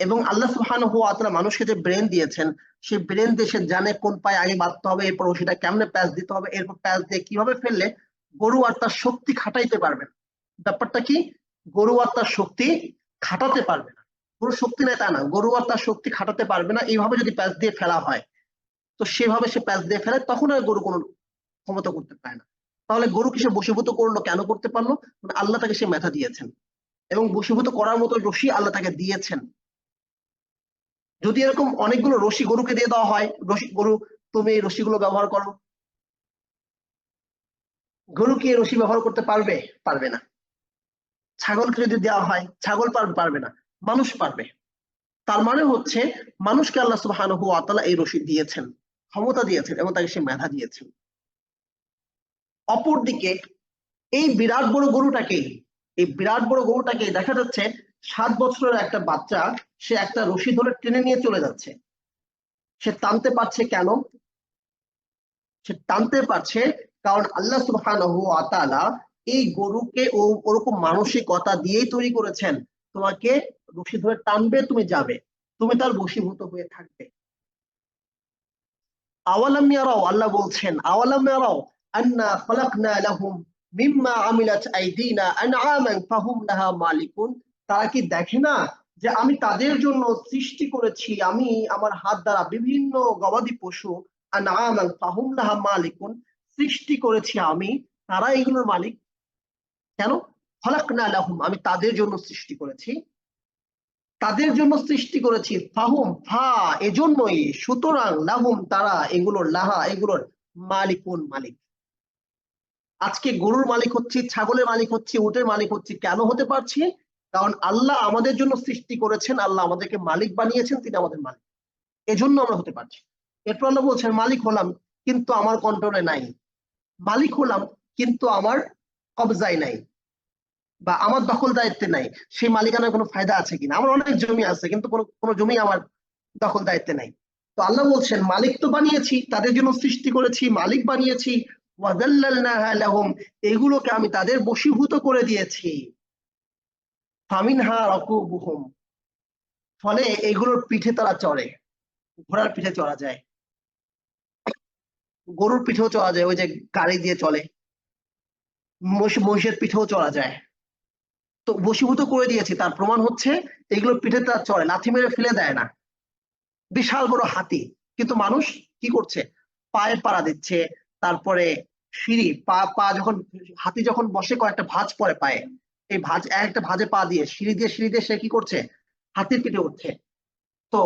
এবং আল্লাহ সুবহানাহু ওয়া তাআলা মানুষকে যে ব্রেন দিয়েছেন, সেই ব্রেন দিয়ে সে জানে কোন পায়ে আগে বাঁধতে হবে, এরপর রশিটা কেমনে প্যাচ দিতে হবে, এরপর প্যাচ দিয়ে কিভাবে ফেললে গরু আর তার শক্তি খাটাইতে পারবে। ব্যাপারটা কি? গরু আর তার শক্তি খাটাতে পারবে না। গরুর শক্তি নেই তা না, গরু আর তার শক্তি খাটাতে পারবে না। এইভাবে যদি প্যাচ দিয়ে ফেলা হয়, তো সেভাবে সে প্যাচ দিয়ে ফেলে, তখন আর গরু কোনো ক্ষমতা করতে পারে না। তাহলে গরুকে সে বশীভূত করলো, কেন করতে পারলো? মানে আল্লাহ তাকে সে মেধা দিয়েছেন এবং বশীভূত করার মতো রশি আল্লাহ তাকে দিয়েছেন। যদি এরকম অনেকগুলো রশি গরুকে দিয়ে দেওয়া হয়, গরু তুমি এই রশিগুলো ব্যবহার করো, গরু কি এই রশি ব্যবহার করতে পারবে? পারবে না। ছাগলকে যদি দেওয়া হয়, ছাগল পারবে না, মানুষ পারবে। তার মানে হচ্ছে মানুষকে আল্লাহ সুবহানাহু ওয়া তাআলা এই রশিদ দিয়েছেন, ক্ষমতা দিয়েছেন এবং তাকে সে মেধা দিয়েছেন। অপরদিকে এই বিরাট বড় গরুটাকে, দেখা যাচ্ছে 7 বছরের একটা বাচ্চা, সে একটা রশি ধরে টেনে নিয়ে চলে যাচ্ছে। সে টানতে পারছে কেন? সে টানতে পারছে কারণ আল্লাহ সুবহানাহু ওয়া তাআলা এই গরুকে ওরকম মানসিকতা দিয়েই তৈরি করেছেন, তোমাকে রশি ধরে টানবে, তুমি যাবে, তুমি তার বশীভূত হয়ে থাকবে। আওয়ালাম ইয়ারাও, আল্লাহ বলছেন আওয়ালাম ইয়ারাও আন্না খালাকনা লাহুম মিম্মা আমিলাত আইদিনা আনআমান ফাহুম লাহা মালিকুন। তারা কি দেখে না যে আমি তাদের জন্য সৃষ্টি করেছি, আমি আমার হাত দ্বারা বিভিন্ন গবাদি পশু, আনআমান ফাহুম লাহা মালিকুন, সৃষ্টি করেছি আমি, তারা এগুলোর মালিক। কেন? খালাকনা লাহুম, আমি তাদের জন্য সৃষ্টি করেছি, তাদের জন্য সৃষ্টি করেছি, ফাহুম ফা এজন্যই, সুতরাং লাহুম তারা এগুলোর, লাহা এগুলোর, মালিকুন মালিক। আজকে গরুর মালিক হচ্ছি, ছাগলের মালিক হচ্ছি, উটের মালিক হচ্ছি, কেন হতে পারছি? কারণ আল্লাহ আমাদের জন্য সৃষ্টি করেছেন, আল্লাহ আমাদেরকে মালিক বানিয়েছেন, তিনি আমাদের মালিক, এজন্য আমরা হতে পারছি। এরপর আল্লাহ বলছেন মালিক হলাম কিন্তু আমার কন্ট্রোলে নাই, মালিক হলাম কিন্তু আমার কবজায় নাই বা আমার দখল দায়িত্বে নাই। সেই মালিকানার কোনো ফায়দা আছে কিনা? আমার অনেক জমি আছে কিন্তু কোনো জমি আমার দখল দায়িত্বে নাই। তো আল্লাহ বলছেন মালিক তো বানিয়েছি, তাদের জন্য সৃষ্টি করেছি, মালিক বানিয়েছি, ওয়াযাল্লালনাহা লাহুম, এগুলোকে আমি তাদের বশীভূত করে দিয়েছি। ফামিনহা রাকুবুহুম, ফলে এগুলোর পিঠে তারা চড়ে। ঘোড়ার পিঠে চড়া যায়, গরুর পিঠেও চড়া যায়, ওই যে গাড়ি দিয়ে চলে, মহিষের পিঠেও চড়া যায়। তো বশীভূত করে দিয়েছি, তার প্রমাণ হচ্ছে এগুলোর পিঠে তারা চড়ে, লাথি মেরে ফেলে দেয় না। বিশাল বড় হাতি, কিন্তু মানুষ কি করছে? পায়ে পাড়া দিচ্ছে, তারপরে সিঁড়ি পা পা যখন হাতি যখন বসে কয়েকটা ভাঁজ পড়ে পায়ে, এই একটা ভাঁজে পা দিয়ে সিঁড়ি দিয়ে সে কি করছে, হাতির পিঠে উঠছে। তো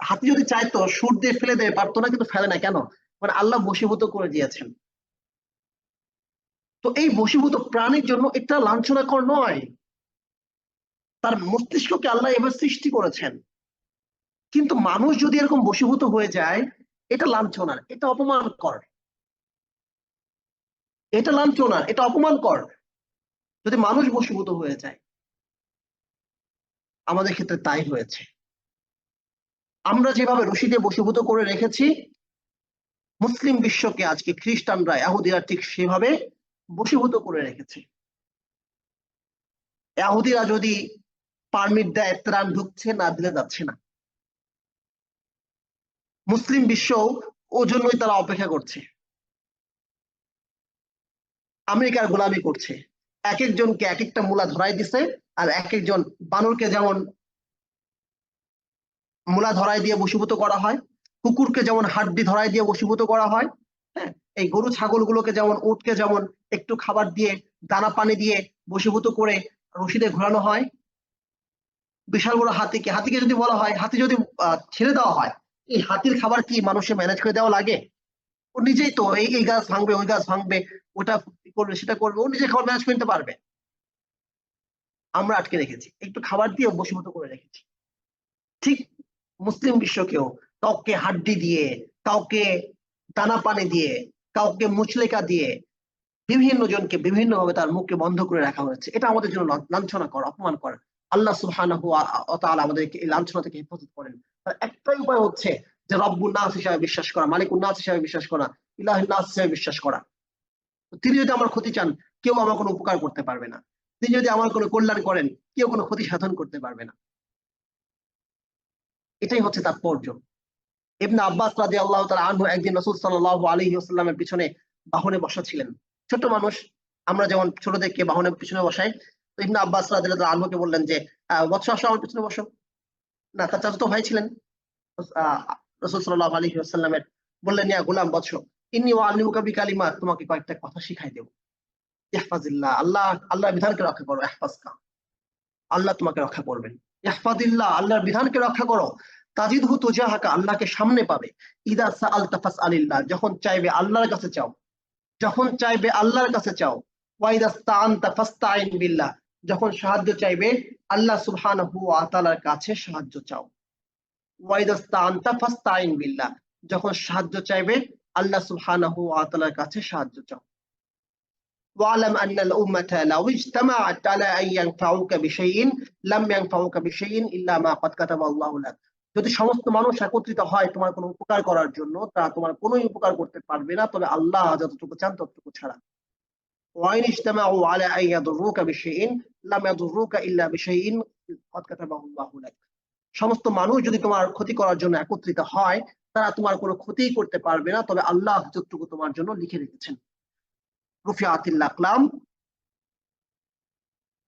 হাতি যদি চাইতো সুর দিয়ে ফেলে দেবে পারতো না, কিন্তু ফেলে না কেন? মানে আল্লাহ বশীভূত করে দিয়েছেন। তো এই বশীভূত প্রাণীর জন্য এটা লাঞ্ছনাকর নয়, তার মস্তিষ্ককে আল্লাহ এবার সৃষ্টি করেছেন। কিন্তু মানুষ যদি এরকম বশীভূত হয়ে যায়, এটা লাঞ্ছনার, এটা অপমানকর, এটা লাঞ্ছনার, এটা অপমানকর যদি মানুষ বশীভূত হয়ে যায়। আমাদের ক্ষেত্রে তাই হয়েছে। আমরা যেভাবে রশি দিয়ে বশীভূত করে রেখেছি, মুসলিম বিশ্বকে আজকে খ্রিস্টানরা, ইহুদিরা ঠিক সেভাবে বশীভূত করে রেখেছে। ইহুদিরা যদি পারমিট দেয়, ত্রাণ ঢুকছে, না দিলে যাচ্ছে না। মুসলিম বিশ্ব ও জন্যই তারা অপেক্ষা করছে, আমেরিকার গোলামি করছে। এক একজনকে এক একটা মূলা ধরাই দিছে, আর এক একজন বানরকে যেমন মূলা ধরাই দিয়ে বশীভূত করা হয়, কুকুরকে যেমন হাড্ডি ধরাই দিয়ে বশীভূত করা হয়, হ্যাঁ, এই গরু ছাগলগুলোকে যেমন, উটকে যেমন একটু খাবার দিয়ে, দানা পানি দিয়ে বশীভূত করে রশিদে ঘোরানো হয়, বিশাল বড় হাতিকে যদি বলা হয়, হাতি যদি ছেড়ে দেওয়া হয়, এই হাতির খাবার কি মানুষে ম্যানেজ করে দেওয়া লাগে? ও নিজেই তো এই গাছ ভাঙবে, ওই গাছ ভাঙবে, ওটা করবে, সেটা করবে, ও নিজে খাবার ম্যানেজ করতে পারবে। আমরা আটকে রেখেছি, একটু খাবার দিয়ে বশীভূত করে রেখেছি। ঠিক মুসলিম বিশ্বকেও কাউকে হাড্ডি দিয়ে, কাউকে দানা পানি দিয়ে, কাউকে মুচলেকা দিয়ে, বিভিন্ন জনকে বিভিন্ন ভাবে তার মুখকে বন্ধ করে রাখা হয়েছে। এটা আমাদের জন্য লাঞ্ছনা কর, অপমান কর। আল্লাহ সুবহানাহু ওয়া তাআলা আমাদেরকে এই লাঞ্ছনা থেকে হেফাজত করেন। তার একটাই উপায় হচ্ছে যে রব্বুন নাস হিসাবে বিশ্বাস করা, মালিকুন নাস হিসাবে বিশ্বাস করা, ইলাহুন নাস হিসাবে বিশ্বাস করা। তিনি যদি আমার ক্ষতি চান, কেউ আমার কোনো উপকার করতে পারবে না। তিনি যদি আমার কোনো কল্যাণ করেন, কেউ কোনো ক্ষতি সাধন করতে পারবে না। এটাই হচ্ছে তাৎপর্য। ইবনে আব্বাস রাদিয়াল্লাহু তাআলা আনহু একদিন রাসূল সাল্লাল্লাহু আলাইহি ওয়াসাল্লামের পিছনে বাহনে বসা ছিলেন। ছোট মানুষ, আমরা যেমন ছোটদেরকে বাহনের পিছনে বসাই, তো ইবনে আব্বাস রাদিয়াল্লাহু তাআলা আনহুকে বললেন যে বৎস আসো আমার পিছনে বসো। না, তার চাচাতো ভাই ছিলেন। আহ, রাসূল সাল্লাল্লাহু আলাইহি ওয়াসাল্লামের বললেন, ইয়া গোলাম বৎস, ইন্নী উআল্লিমুকা বিকালিমাত, তোমাকে কয়েকটা কথা শিখাই দেব। ইহফাজিল্লাহ, আল্লাহর বিধানকে রক্ষা করো। ইহফাজকা, আল্লাহ তোমাকে রক্ষা করবেন। ইহফাজিল্লাহ, আল্লাহর বিধানকে রক্ষা করো। তাজিদহু তুজাহাকা, আল্লাহকে সামনে পাবে। ইদা সাআলতা ফাসআলিল্লাহ, যখন চাইবে আল্লাহর কাছে চাও, যখন চাইবে আল্লাহর কাছে চাও। ওয়াইদা ইসতাআনতা ফাসতাইন বিল্লাহ, যখন সাহায্য চাইবে আল্লাহ সুবহানাহু ওয়া তাআলার কাছে সাহায্য চাও। ওয়াইদা ইসতাআনতা ফাসতাইন বিল্লাহ, যখন সাহায্য চাইবে আল্লাহ সুবহানাহু ওয়া তাআলার কাছে সাহায্য চাও। واعلم أن الأمة لو اجتمعت على أن ينفعوك بشيء لم ينفعوك بشيء إلا ما قد كتب الله لك, যদি সমস্ত মানুষ একত্রিত হয় তোমার কোনো উপকার করার জন্য, তারা তোমার কোনো উপকার করতে পারবে না, তবে আল্লাহ যতটুকু চান ততটুকু ছাড়া। وإن اجتمعوا على أن يضروك بشيء لم يضروك إلا بشيء قد كتبه الله لك, সমস্ত মানুষ যদি তোমার ক্ষতি করার জন্য একত্রিত হয়, তারা তোমার কোনো ক্ষতিই করতে পারবে না, তবে আল্লাহ যতটুকু তোমার জন্য লিখে রেখেছেন। রুফিআতিল আকলাম,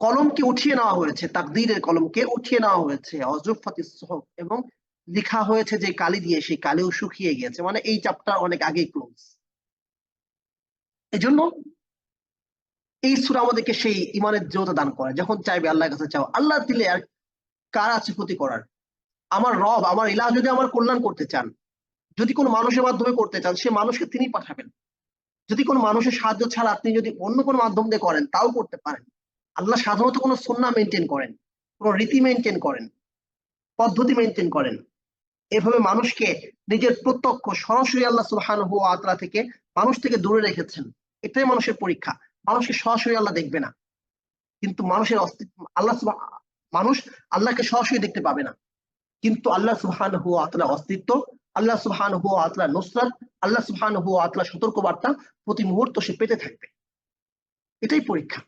কলমকে উঠিয়ে নেওয়া হয়েছে, তাকদীরের কলমকে উঠিয়ে নেওয়া হয়েছে। অজুফাতিস সুহুফ, এবং লেখা হয়েছে যে কালি দিয়ে, সেই কালিও শুকিয়ে গিয়েছে, মানে এই চ্যাপ্টার অনেক আগেই ক্লোজ। এজন্য এই সূরা আমাদেরকে সেই ইমানের দৃঢ়তা দান করে, যখন চাইবে আল্লাহর কাছে চাও। আল্লাহ দিলে আর কার আছে ক্ষতি করার? আমার রব, আমার ইলাহ যদি আমার কল্যাণ করতে চান, যদি কোনো মানুষের মাধ্যমে করতে চান, সে মানুষকে তিনি পাঠাবেন। যদি কোনো মানুষের সাহায্য ছাড়া আপনি যদি অন্য কোনো মাধ্যম দিয়ে করেন, তাও করতে পারেন। আল্লাহ সাধারণত কোনো সুন্নাহ মেনটেন করেন, কোনো রীতি মেনটেন করেন, পদ্ধতি মেনটেন করেন। এভাবে মানুষকে নিজের প্রত্যক্ষ সরাসরি আল্লাহ সুবহানাহু ওয়া তাআলা থেকে, মানুষ থেকে দূরে রেখেছেন। এটাই মানুষের পরীক্ষা। মানুষকে সরাসরি আল্লাহ দেখবে না, কিন্তু মানুষের অস্তিত্ব, মানুষ আল্লাহকে সরাসরি দেখতে পাবে না, কিন্তু আল্লাহ সুবহানাহু ওয়া তাআলার অস্তিত্ব, আল্লাহ সুবহানাহু ওয়া তাআলার নুসরাত, আল্লাহ সুবহানাহু ওয়া তাআলার সতর্কবার্তা প্রতি মুহূর্ত সে পেতে থাকবে। এটাই পরীক্ষা।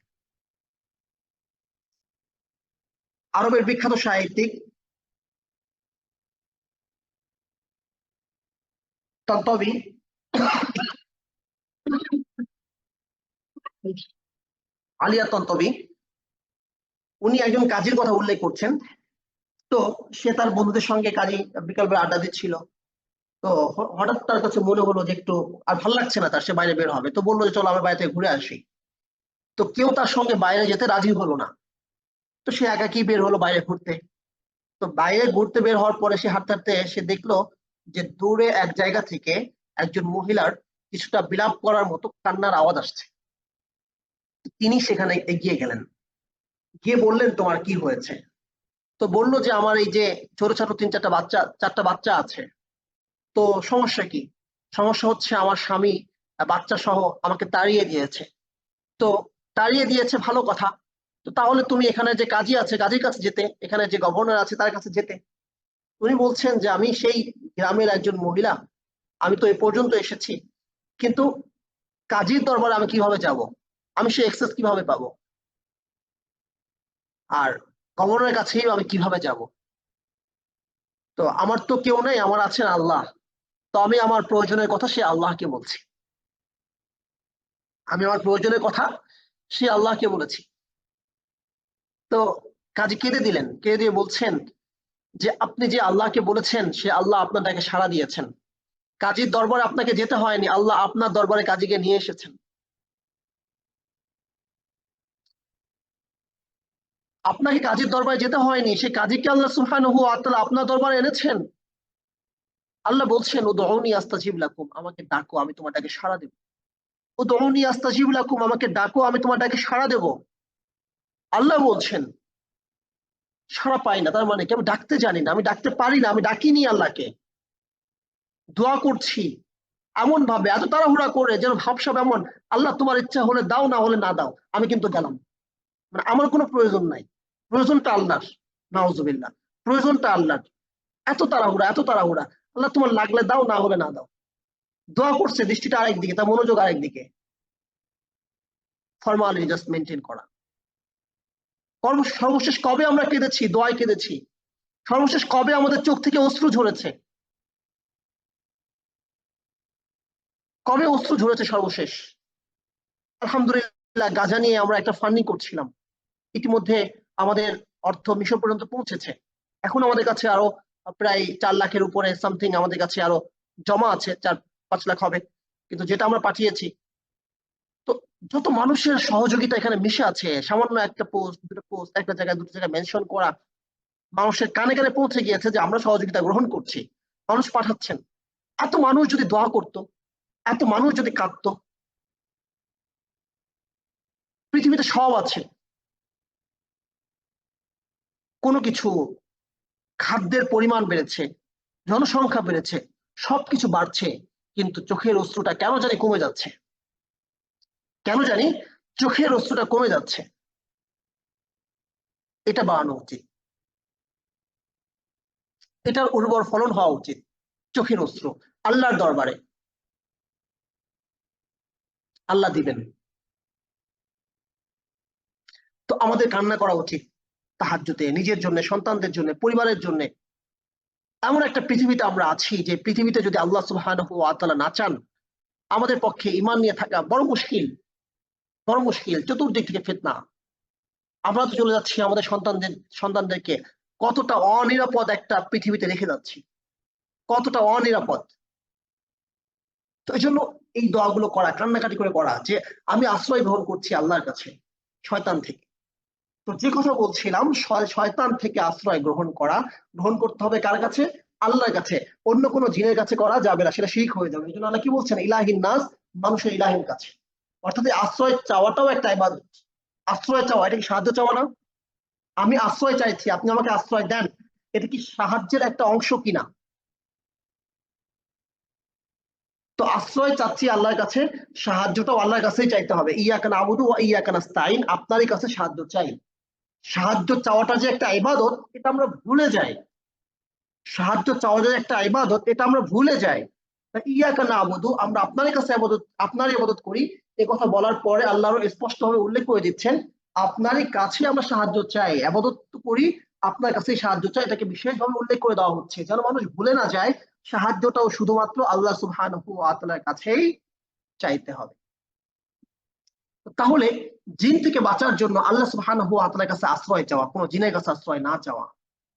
আরবের বিখ্যাত সাহিত্যিক তন্তাবী, আলিয়া তন্তাবী, উনি একজন কাজীর কথা উল্লেখ করছেন। তো সে তার বন্ধুদের সঙ্গে কাজী বিকালবেলা আড্ডা দিচ্ছিল। তো হঠাৎ তার কাছে মনে হলো যে একটু আর ভালো লাগছে না তার, সে বাইরে বের হবে। তো বললো যে চলো আমরা বাইরে থেকে ঘুরে আসি। তো কেউ তার সঙ্গে বাইরে যেতে রাজি হলো না। তো সে একাকি বের হলো বাইরে ঘুরতে। তো বাইরে ঘুরতে বের হওয়ার পরে সে হাঁটতে হাঁটতে সে দেখলো যে দূরে এক জায়গা থেকে একজন মহিলার কিছুটা বিলাপ করার মতো কান্নার আওয়াজ আসছে। তিনি সেখানে এগিয়ে গেলেন, গিয়ে বললেন তোমার কি হয়েছে? তো বললো যে আমার এই যে ছোট ছোট চারটা বাচ্চা আছে। তো সমস্যা কি? সমস্যা হচ্ছে আমার স্বামী বাচ্চা সহ আমাকে তাড়িয়ে দিয়েছে। তো তাড়িয়ে দিয়েছে ভালো কথা, তো তাহলে তুমি এখানে যে কাজী আছে কাজীর কাছে যেতে, এখানে যে গভর্নর আছে তার কাছে যেতে। উনি বলছেন যে আমি সেই গ্রামের একজন মহিলা, আমি তো এ পর্যন্ত এসেছি, কিন্তু কাজীর দরবারে আমি কিভাবে যাব? আমি সেই এক্সেস কিভাবে পাবো? আর গভর্নরের কাছেই আমি কিভাবে যাব? তো আমার তো কেউ নেই, আমার আছেন আল্লাহ। তো আমি আমার প্রয়োজনের কথা সে আল্লাহকে বলছি, আমি আমার প্রয়োজনের কথা সে আল্লাহকে বলেছি। তো কাজী কেঁদে দিলেন, কেঁদে দিয়ে বলছেন যে আপনি যে আল্লাহকে বলেছেন সে আল্লাহ আপনার ডাকে সাড়া দিয়েছেন। কাজীর দরবারে আপনাকে যেতে হয়নি, আল্লাহ আপনার দরবারে কাজীকে নিয়ে এসেছেন। আপনাকে কাজীর দরবারে যেতে হয়নি, সে কাজীকে আল্লাহ সুবহানাহু ওয়া তাআলা আপনার দরবারে এনেছেন। আল্লাহ বলছেন উদউনি আস্তাজিব লাকুম, আমাকে ডাকো আমি তোমার ডাকে সাড়া দেব। উদউনি আস্তাজিব লাকুম, আমাকে ডাকো আমি তোমার ডাকে সাড়া দেব। আল্লাহ বলছেন সাড়া পাই না, তার মানে কি আমি ডাকতে জানি না, আমি ডাকতে পারি না, আমি ডাকিনি আল্লাহকে। দোয়া করছি এমন ভাবে, এত তাড়াহুড়া করে, যেন ভাবসাব এমন, আল্লাহ তোমার ইচ্ছা হলে দাও, না হলে না দাও, আমি কিন্তু গেলাম। মানে আমার কোনো প্রয়োজন নাই, প্রয়োজনটা আল্লাহর। নাউজুবিল্লাহ, প্রয়োজনটা আল্লাহর। এত তাড়াহুড়া, এত তাড়াহুড়া, আল্লাহ তোমার লাগলে দাও, না হলে না দাও। দোয়া করছে, দৃষ্টিটা আরেকদিকে, তার মনোযোগ আরেকদিকে। ফর্মালিটি জাস্ট মেনটেন করা। সর্বশেষ কবে আমরা কেঁদেছি? দোয়ায় কেঁদেছি। সর্বশেষ কবে আমাদের চোখ থেকে অশ্রু ঝরেছে? কবে অশ্রু ঝরেছে সর্বশেষ? আলহামদুলিল্লাহ, গাজা নিয়ে আমরা একটা ফান্ডিং করছিলাম, ইতিমধ্যে আমাদের অর্থ মিশর পর্যন্ত পৌঁছেছে। এখন আমাদের কাছে আরো প্রায় 4 লাখের উপরে সামথিং আমাদের কাছে আরো জমা আছে, 4-5 লাখ হবে, কিন্তু যেটা আমরা পাঠিয়েছি। তো যত মানুষের সহযোগিতা এখানে মিশে আছে, সামান্য একটা পোস্ট, দুটো পোস্ট, একটা জায়গায় দুটো জায়গায় মেনশন করা, মানুষের কানে কানে পৌঁছে গিয়েছে যে আমরা সহযোগিতা গ্রহণ করছি, মানুষ পাঠাচ্ছেন। এত মানুষ যদি দোয়া করতো, এত মানুষ যদি কাঁদতো, পৃথিবীতে সব আছে, কোনো কিছু, খাদ্যের পরিমাণ বেড়েছে, জনসংখ্যা বেড়েছে, সবকিছু বাড়ছে, কিন্তু চোখের অশ্রুটা কেন জানি কমে যাচ্ছে। কেন জানি চোখের অশ্রুটা কমে যাচ্ছে। এটা বাড়ানো উচিত, এটার উর্বর ফলন হওয়া উচিত। চোখের অশ্রু আল্লাহর দরবারে আল্লাহ দিবেন। তো আমাদের কান্না করা উচিত তাহাজ্জুদে, নিজের জন্য, সন্তানদের জন্য, পরিবারের জন্য। এমন একটা পৃথিবীতে আমরা আছি, যে পৃথিবীতে যদি আল্লাহ সুবহানাহু ওয়া তাআলা না চান, আমাদের পক্ষে ঈমান নিয়ে থাকা বড় মুশকিল, বড় মুশকিল। চতুর্দিক থেকে ফিতনা। আমরা তো চলে যাচ্ছি আমাদের সন্তানদেরকে কতটা অনিরাপদ একটা পৃথিবীতে রেখে যাচ্ছি, কতটা অনিরাপদ। তো এই জন্য এই দোয়াগুলো করা, কান্নাকাটি করে করা, যে আমি আশ্রয় গ্রহণ করছি আল্লাহর কাছে শয়তান থেকে। তো যে কথা বলছিলাম, শয়তান থেকে আশ্রয় গ্রহণ করা, গ্রহণ করতে হবে কার কাছে? আল্লাহর কাছে। অন্য কোনো জিনের কাছে করা যাবে না, সেটা শিরক হয়ে যাবে। এই জন্য আল্লাহ কি বলছেন? ইলাহিন নাস, মানুষের ইলাহির কাছে। অর্থাৎ এই আশ্রয় চাওয়াটাও একটা ইবাদত। আশ্রয় চাওয়া, এটা কি সাহায্য চাওয়া না? আমি আশ্রয় চাইছি, আপনি আমাকে আশ্রয় দেন, এটা কি সাহায্যের একটা অংশ কিনা? তো আশ্রয় চাচ্ছি আল্লাহর কাছে, সাহায্যটাও আল্লাহর কাছেই চাইতে হবে। ইয়াকা নাবুদু ওয়া ইয়াকা নাস্তাইন, আপনারই কাছে সাহায্য চাই। সাহায্য চাওয়াটা যে একটা ইবাদত, এটা আমরা ভুলে যাই। সাহায্য চাওয়া যে একটা ইবাদত, এটা আমরা ভুলে যাই। ইয়াকা নাবুদু, আমরা আপনারই কাছে ইবাদত, আপনারই ইবাদত করি। এই কথা বলার পরে আল্লাহ স্পষ্টভাবে উল্লেখ করে দিচ্ছেন, আপনারই কাছে আমরা সাহায্য চাই, ইবাদত করি, আপনার কাছেই সাহায্য চাই। এটাকে বিশেষভাবে উল্লেখ করে দেওয়া হচ্ছে, যেন মানুষ ভুলে না যায় সাহায্যটাও শুধুমাত্র আল্লাহ সুবহানাহু ওয়া তাআলার কাছেই চাইতে হবে। তাহলে জিন থেকে বাঁচার জন্য আল্লাহ সুবহানাহু ওয়া তাআলার কাছে আশ্রয় চাওয়া, কোনো জিনের কাছে আশ্রয় না চাওয়া।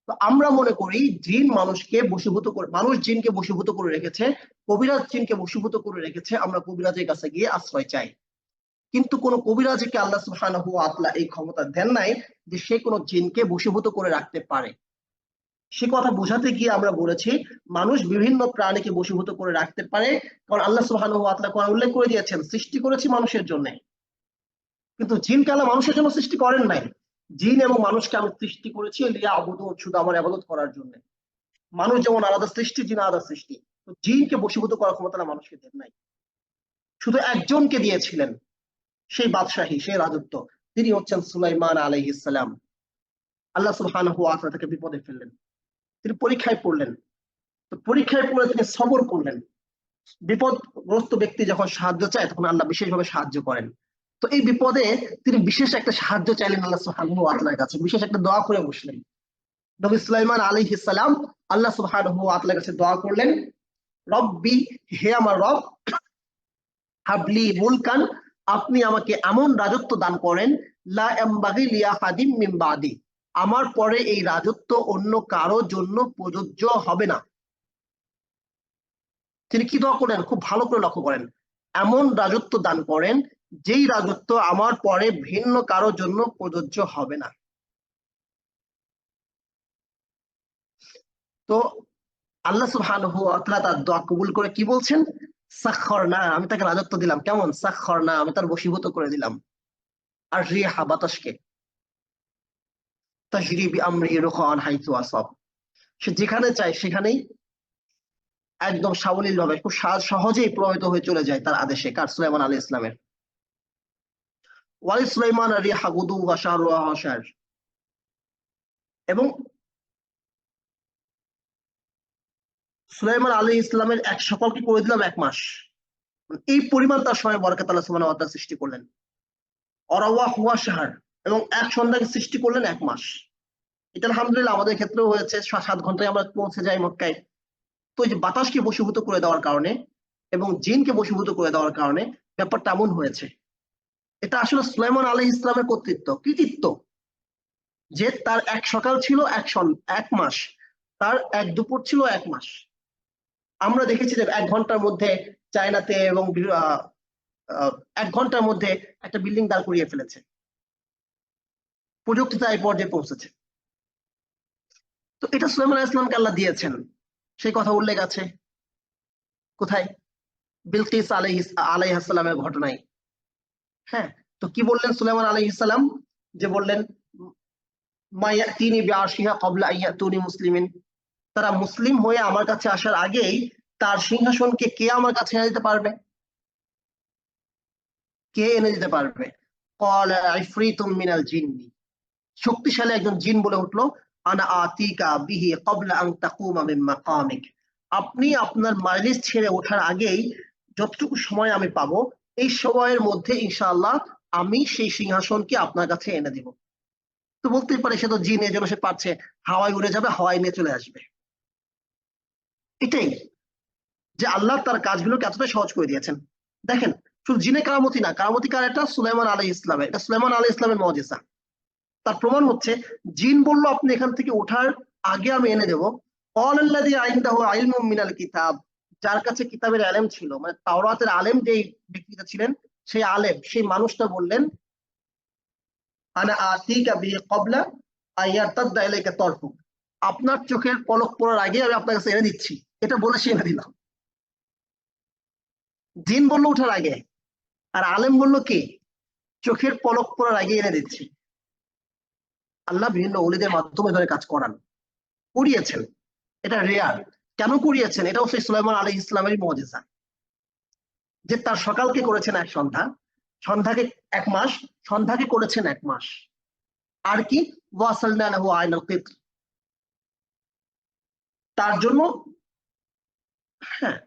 তো আমরা মনে করি জিন মানুষকে বশীভূত করে, মানুষ জিনকে বশীভূত করে রেখেছে, কবিরাজ জিনকে বশীভূত করে রেখেছে, আমরা কবিরাজের কাছে গিয়ে আশ্রয় চাই। কিন্তু কোন কবিরাজকে আল্লাহ সুবহানাহু ওয়া তাআলা এই ক্ষমতা দেন নাই যে সে কোনো জিনকে বশীভূত করে রাখতে পারে। সে কথা বোঝাতে গিয়ে আমরা বলেছি মানুষ বিভিন্ন প্রাণীকে বশীভূত করে রাখতে পারে, কারণ আল্লাহ সুবহানাহু ওয়া তাআলা কোরআনে উল্লেখ করে দিয়েছেন সৃষ্টি করেছি মানুষের জন্য। কিন্তু জিনকে আল্লাহ মানুষের জন্য সৃষ্টি করেন নাই। জিন এবং মানুষকে আমি সৃষ্টি করেছি লিয়াবুদুন, শুধু আমার ইবাদত করার জন্য। মানুষ যেমন আলাদা সৃষ্টি, জিন আলাদা সৃষ্টি। তো জিনকে বশীভূত করার ক্ষমতা আল্লাহ মানুষকে দেন নাই, শুধু একজনকে দিয়েছিলেন সেই বাদশাহী, সেই রাজত্ব। তিনি হচ্ছেন সুলাইমান আলাইহিস সালাম। আল্লাহ সুবহানাহু ওয়া তাআলা তাকে বিপদে ফেললেন, তিনি পরীক্ষায় পড়লেন। তো পরীক্ষায় পড়ে তিনি সবর করলেন। বিপদগ্রস্ত ব্যক্তি যখন সাহায্য চায় তখন আল্লাহ বিশেষভাবে সাহায্য করেন। তো এই বিপদে তিনি বিশেষ একটা সাহায্য চাইলেন আল্লাহ সুবহানাহু ওয়া তাআলার কাছে, বিশেষ একটা দোয়া করে বসলেন। নবী সুলাইমান আলাইহিস সালাম আল্লাহ সুবহানাহু ওয়া তাআলার কাছে দোয়া করলেন, রব্বি, হে আমার রব, হাবলি মুলকান, আপনি আমাকে এমন রাজত্ব দান করেন, লা ইয়ামবাগি লিআহাদিম মিন বাদি, আমার পরে এই রাজত্ব অন্য কারো জন্য প্রযোজ্য হবে না। তিনি কি দোয়া করেন খুব ভালো করে লক্ষ্য করেন, এমন রাজত্ব দান করেন যেই রাজত্ব আমার পরে ভিন্ন কারো জন্য প্রযোজ্য হবে না। তো আল্লাহ সুবহানাহু ওয়া তাআলা তার দোয়া কবুল করে কি বলছেন, সাখখারনা, আমি তাকে রাজত্ব দিলাম। কেমন? সাখখারনা, আমি তার বশীভূত করে দিলাম। আর রিহা, বাতাসকে, তাজরি বিআমরিহি রুখান হাইতু আসাব, সে যেখানে চায় সেখানেই একদম সাবলীল ভাবে খুব সহজেই প্রভাবিত হয়ে চলে যায় তার আদেশে। কার? সুলাইমান আলাইহিস সালামের। ওয়ালি সুলাইমান রিহা গুদু ওয়া শাহরুহা ওয়াশার, এবং সুলাইমান আলাইহিস সালামের এক সকালকে করে দিলাম এক মাস। এই পরিমাণ তার সময় বরকত আল্লাহ সুবহানাহু ওয়া তাআলা সৃষ্টি করলেন। অরাওয়া হুয়া শাহর, এবং এক সন্ধ্যাকে সৃষ্টি করলেন এক মাস। এটা আলহামদুলিল্লাহ আমাদের ক্ষেত্রেও হয়েছে, 7 ঘন্টায় আমরা পৌঁছে যাই মক্কায়। তো এই যে বাতাসকে বশীভূত করে দেওয়ার কারণে এবং জিনকে বশীভূত করে দেওয়ার কারণে ব্যাপারটা এমন হয়েছে। এটা আসলে সুলাইমান আলাইহিস সালামের কর্তৃত্ব, কৃতিত্ব, যে তার এক সকাল ছিল এক মাস, তার এক দুপুর ছিল এক মাস। আমরা দেখেছি যে 1 ঘন্টার মধ্যে চায়নাতে এবং 1 ঘন্টার মধ্যে একটা বিল্ডিং দাঁড় করিয়ে ফেলেছে। প্রযুক্তিটা এই পর্যায়ে পৌঁছেছে। তো এটা সুলাইমান আলাইহিস সালামকে আল্লাহ দিয়েছেন, সেই কথা উল্লেখ আছে কোথায়? বিলকিস আলাইহিস সালামের ঘটনায়। হ্যাঁ, তো কি বললেন সুলাইমান আলাইহিস সালাম? যে বললেন, মা ইয়াতিনি বিআরশিহা ক্বাবলা আন ইয়াতুনি মুসলিমিন, তারা মুসলিম হয়ে আমার কাছে আসার আগেই তার সিংহাসনকে কে আমার কাছে এনে দিতে পারবে? কে এনে দিতে পারবে? ক্বালা ইফরিতুম মিনাল জিন্নি, শক্তিশালী একজন জিন বলে উঠলো, আনা আতিকা বিহি ক্বাবলা আন তাকুমা মিন মাকামিক, আপনি আপনার মাজলিস ছেড়ে ওঠার আগেই যতটুকু সময় আমি পাবো এই সময়ের মধ্যে ইনশাআল্লাহ আমি সেই সিংহাসনকে আপনার কাছে এনে দিব। তো বলতেই পারে সে তো জিন, এজন্য সে পারছে, হাওয়ায় উড়ে যাবে, হাওয়ায় নিয়ে চলে আসবে। এটাই যে আল্লাহ তার কাজগুলোকে এতটাই সহজ করে দিয়েছেন। দেখেন, শুধু জিনে কারামতি না, কারামতি কার? এটা সুলাইমান আলাইহিস ইসলামের, এটা সুলাইমান আলাইহিস ইসলামের মুজিজা। তার প্রমাণ হচ্ছে জিন বলল আপনি এখান থেকে ওঠার আগে আমি এনে দেবো। ক্বালাল্লাযী ইনদাহু ইলমুম মিনাল কিতাব, যার কাছে কিতাবের ইলম ছিল, মানে তাওরাতের আলেম যেই ব্যক্তিটা ছিলেন, সেই আলেম, সেই মানুষটা বললেন, আনা আতিকা বিহি ক্বাবলা আন ইয়ারতাদ্দা ইলাইকা তরফুক, আপনার চোখের পলক পড়ার আগে আমি আপনার কাছে এনে দিচ্ছি। এটা বলে সে এনে দিলাম। জিন বললো ওঠার আগে, আর আলেম বললো কি চোখের পলক পড়ার আগে এনে দিচ্ছি। আল্লাহ বিভিন্ন ওলিদের মাধ্যমে ধরে কাজ করিয়েছেন। এটা রেয়ার। কেন করিয়েছেন? এটাও সেই সুলাইমান আলাইহিস সালামেরই মুজিজা, যে তার সকালকে করেছেন এক সন্ধ্যা, সন্ধ্যাকে এক মাস, সন্ধ্যাকে করেছেন এক মাস। আর কি? ওয়াসালনা লাহু আইনাল কিত্র, তার জন্য, হ্যাঁ,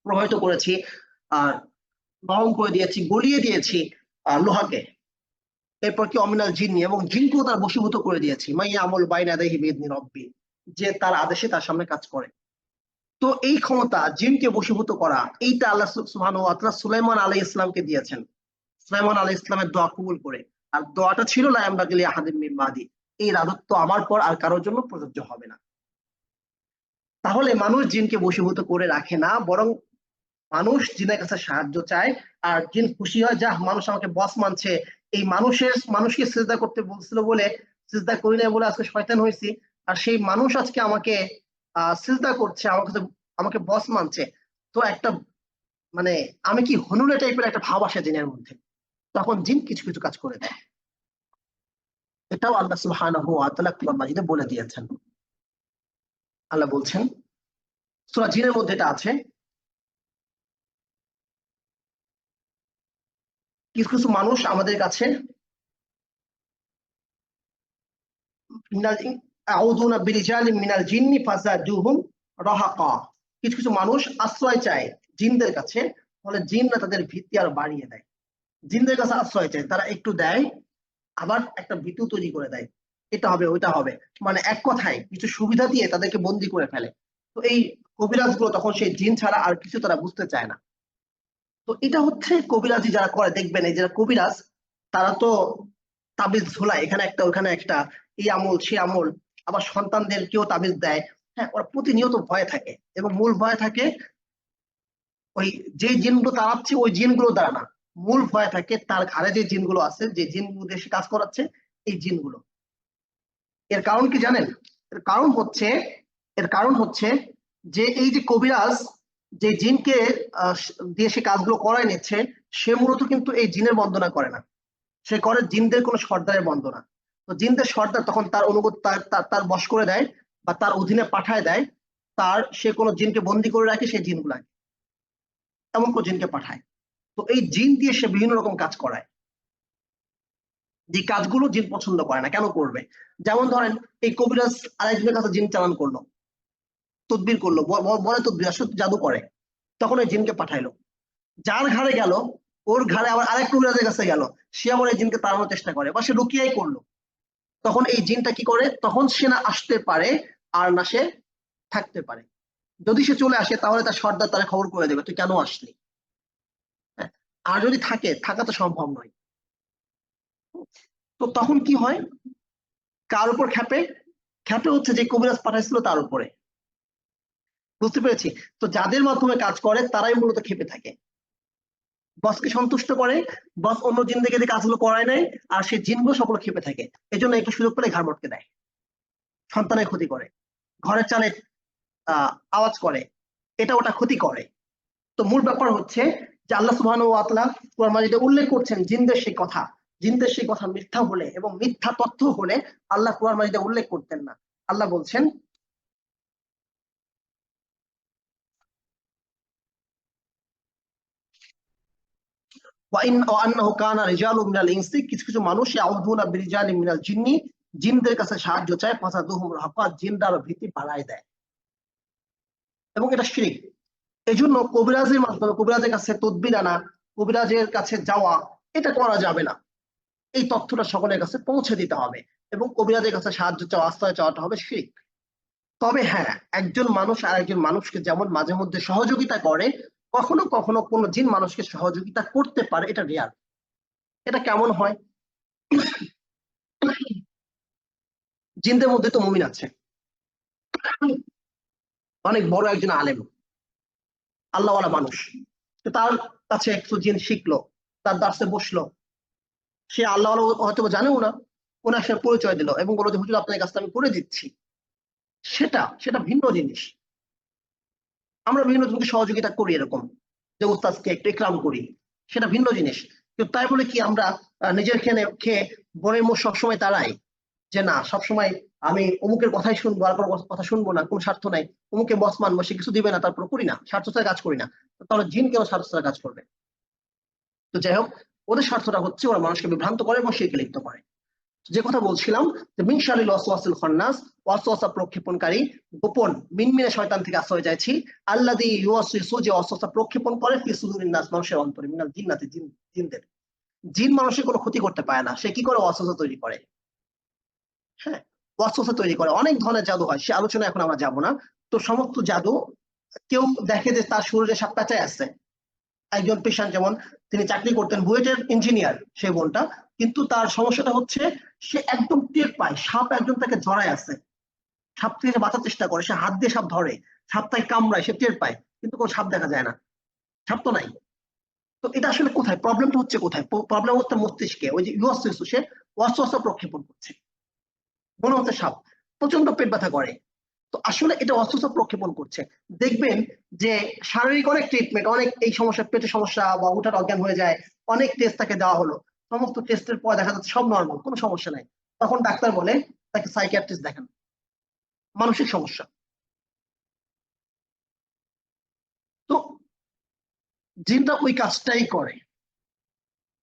প্রভাবিত করেছি আর নরম করে দিয়েছি, গলিয়ে দিয়েছি লোহাকে। এরপর কি? অমিনাল জিন্নি, এবং জিনকেও তার বশীভূত করে দিয়েছি। মাইয়া আমল বাইনা দেহি বিইذনি রব্বি, যে তার আদেশে তার সামনে কাজ করে। তো এই ক্ষমতা জিনকে বশীভূত করা, এইটা আল্লাহ সুবহানাহু ওয়া তাআলা সুলাইমান আলাইহিস সালামকে দিয়েছেন, সুলাইমান আলাইহিস সালামের দোয়া কবুল করে। আর দোয়াটা ছিল লা ইয়ামবাগি লিআহাদিম মিন বাদি, এই রাজত্ব আমার পর আর কারোর জন্য প্রযোজ্য হবে না। তাহলে মানুষ জিনকে বশীভূত করে রাখে না, বরং মানুষ জিনের কাছে সাহায্য চায়, আর জিন খুশি হয়, যা মানুষ আমাকে বস মানছে, এই মানুষকে সিজদা করতে বলছিল বলে সিজদা করি না বলে আজকে শয়তান হয়েছি, আর সেই মানুষ আজকে আমাকে সিজদা করছে, আমার কাছে আমাকে বস মানছে। তো একটা মানে আমি কি হনুলে টাইপের একটা ভাব আসে জিনের মধ্যে, তখন জিন কিছু কিছু কাজ করে দেয়। এটাও আল্লাহ সুবহানাহু ওয়া তাআলা কোরআন মাজিদে বলে দিয়েছেন। আল্লাহ বলছেন, সূরা জিনের মধ্যে এটা আছে, কিছু কিছু মানুষ আমাদের কাছে আউযুনা বিরিজালিম মিনাল জিন্নি ফাযাদুহুম রাহাকা, কিছু কিছু মানুষ আশ্রয় চায় জিনদের কাছে, ফলে জিনরা তাদের ভীতি আর বাড়িয়ে দেয়। জিনদের কাছে আশ্রয় চায়, তারা একটু দেয়, আবার একটা ভীতু তৈরি করে দেয়, এটা হবে ওইটা হবে, মানে এক কথায় কিছু সুবিধা দিয়ে তাদেরকে বন্দি করে ফেলে। তো এই কবিরাজ গুলো তখন সেই জিন ছাড়া আর কিছু তারা বুঝতে চায় না। তো এটা হচ্ছে কবিরাজি যারা করে, দেখবেন এই যারা কবিরাজ, তারা তো তাবিজ ঝোলায়, এখানে একটা ওখানে একটা, এই আমল সে আমল, আবার সন্তানদের কেউ তাবিজ দেয়। হ্যাঁ, ওরা প্রতিনিয়ত ভয়ে থাকে, এবং মূল ভয় থাকে ওই যে জিনগুলো তাড়াচ্ছে ওই জিনগুলো দ্বারা না, মূল ভয় থাকে তার ঘাড়ে যে জিনগুলো আছে, যে জিনগুলো দেশে কাজ করাচ্ছে, এই জিনগুলো। এর কারণ কি জানেন? এর কারণ হচ্ছে এর কারণ হচ্ছে যে এই যে কবিরাজ যে জিনকে আহ, দিয়ে সে কাজগুলো করায় নিচ্ছে, সে মূলত কিন্তু এই জিনের বন্দনা করে না, সে করে জিনদের কোনো সর্দারের বন্দনা। তো জিনদের সর্দার তখন তার অনুগত তার বশ করে দেয়, বা তার অধীনে পাঠায় দেয়, সে কোনো জিনকে বন্দি করে রাখে সেই জিনগুলাকে, এমন কোনো জিনকে পাঠায়। তো এই জিন দিয়ে সে বিভিন্ন রকম কাজ করায়, যে কাজগুলো জিন পছন্দ করে না, কেন করবে? যেমন ধরেন, এই কবিরাজ আরেকজনের কাছে জিন চালান করলো, তদবির করলো, বলে তদবির, আসলে জাদু করে, তখন ওই জিনকে পাঠাইলো, যার ঘাড়ে গেল, ওর ঘাড়ে আবার আরেক কবিরাজের কাছে গেল, সে আবার এই জিনকে তাড়ানোর চেষ্টা করে, বা সে রুকিয়াই করলো, তখন এই জিনটা কি করে, তখন সে না আসতে পারে, আর না সে থাকতে পারে। যদি সে চলে আসে তাহলে তার সর্দার তারা খবর করে দেবে তুই কেন আসলি। হ্যাঁ, আর যদি থাকা তো সম্ভব নয়। তো তখন কি হয়, কার উপর খ্যাপে? খ্যাপে হচ্ছে যে কবিরাজ পাঠাইছিল তার উপরে। বুঝতে পেরেছি? তো যাদের মাধ্যমে কাজ করে তারাই মূলত খেপে থাকে, বসকে সন্তুষ্ট করে, বস অন্য জিন থেকে যে কাজগুলো করায় নেয়, আর সেই জিনগুলো সকল খেপে থাকে, এই জন্য একটু সুযোগ পেলে ঘাড় মটকে দেয়, সন্তানের ক্ষতি করে, ঘরের চালে আওয়াজ করে, এটা ওটা ক্ষতি করে। তো মূল ব্যাপার হচ্ছে যে আল্লাহ সুবহানাহু ওয়া তাআলা কোরআন মাজিদে উল্লেখ করছেন জিনদের সেই কথা মিথ্যা হলে এবং মিথ্যা তথ্য হলে আল্লাহ কোরআন মাজিদে উল্লেখ করতেন না। আল্লাহ বলছেন, ওয়ান্নাহু কানা রিজালুম মিনাল ইনসি, কিছু কিছু মানুষ ইয়াউযুনা বিরিজালিম মিনাল জিন্নি, জিনদের কাছে সাহায্য চায়, ফাসাদুহুম রাহাকা, জিনরা আরো ভীতি বাড়ায় দেয়, এবং এটা শিরক। এজন্য কবিরাজের মাধ্যমে, কবিরাজের কাছে তদবির আনা, কবিরাজের কাছে যাওয়া, এটা করা যাবে না। এই তথ্যটা সকলের কাছে পৌঁছে দিতে হবে, এবং কবিরাজের কাছে সাহায্য চাওয়া, আশ্রয় চাওয়াটা হবে শিরক। তবে হ্যাঁ, একজন মানুষ আর একজন মানুষকে যেমন মাঝে মধ্যে সহযোগিতা করে, কখনো কখনো কোনো জিন মানুষকে সহযোগিতা করতে পারে, এটা রেয়ার। এটা কেমন হয়? জিনদের মধ্যে তো মুমিন আছে, অনেক বড় একজন আলেম, আল্লাহওয়ালা মানুষ, তো তার কাছে একটু জিন শিখলো, তার দাসে বসলো, সে আল্লাহ হয়তো জানেও না, ওনার সে পরিচয় দিল এবং বললো যে হুজুর আপনার কাজটা আমি করে দিচ্ছি, সেটা ভিন্ন জিনিস। আমরা বিভিন্ন জনকে সহযোগিতা করি এরকম, যে উস্তাদকে একটু ইকরাম করি, সেটা ভিন্ন জিনিস। কিন্তু তাই বলে কি আমরা নিজের খেয়ে বনের মোষ সবসময় তাড়াই, যে না সবসময় আমি অমুকের কথাই শুনবো আর কোনো কথা শুনবো না, কোনো স্বার্থ নাই, অমুকে বস মানবো, সে কিছু দিবে না তারপর করি না, স্বার্থ ছাড়া কাজ করি না। তাহলে জিন কেন স্বার্থ ছাড়া কাজ করবে? তো যাই হোক, ওদের স্বার্থটা হচ্ছে ওরা মানুষকে বিভ্রান্ত করে এবং শিরকে লিপ্ত করে। যে কথা বলছিলাম, যে মিন শারিল ওয়াসওয়াসিল খান্নাস, ওয়াসওয়াসা প্রক্ষেপণকারী, গোপন মিনমিনে শয়তান থেকে আশ্রয় চাইছি, আল্লাযী ইউওয়াসওয়িসু, যে ওয়াসওয়াসা প্রক্ষেপণ করে, ফি সুদুরিন নাস, মানুষের অন্তরে, মিনাল জিন্নাতি, জিনদের। জিন মানুষের কোনো ক্ষতি করতে পারে না, সে কি করে? ওয়াসওয়াসা তৈরি করে। হ্যাঁ, ওয়াসওয়াসা তৈরি করে, অনেক ধরনের জাদু হয়, সে আলোচনা এখন আমরা যাব না। তো সমস্ত জাদু, কেউ দেখে যে তার শরীরে সাপ পেঁচায় আছে, একজন পেশেন্ট যেমন, তিনি চাকরি করতেন, বুয়েটের ইঞ্জিনিয়ার সেই বোনটা, কিন্তু তার সমস্যাটা হচ্ছে সে একদম টের পায় সাপ একজন তাকে জড়ায় আছে, সাপ থেকে বাঁচার চেষ্টা করে, সে হাত দিয়ে সাপ ধরে, সাপ তাকে কামড়ায়, সে টের পায়, কিন্তু কোনো সাপ দেখা যায় না। সাপ তো নাই। তো এটা আসলে কোথায় প্রবলেমটা হচ্ছে, কোথায় প্রবলেম হচ্ছে মস্তিষ্কে। ওই যে ইউয়াসওয়াসু, সে ওয়াসওয়াসা প্রক্ষেপণ করছে, মনে হচ্ছে সাপ, প্রচন্ড পেট ব্যথা করে। তো আসলে এটা ওয়াসওয়াসা প্রক্ষেপণ করছে। দেখবেন যে শারীরিক অনেক ট্রিটমেন্ট, অনেক এই সমস্যা, পেটের সমস্যা বা ওঠার অজ্ঞান হয়ে যায়, অনেক টেস্ট তাকে দেওয়া হলো, সমস্ত টেস্টের পর দেখা যাচ্ছে সব নর্মাল, কোনো সমস্যা নাই। তখন ডাক্তার বলে তাকে সাইকিয়াট্রিস্ট দেখান, মানসিক সমস্যা। তো জিনটা ওই কাজটাই করে,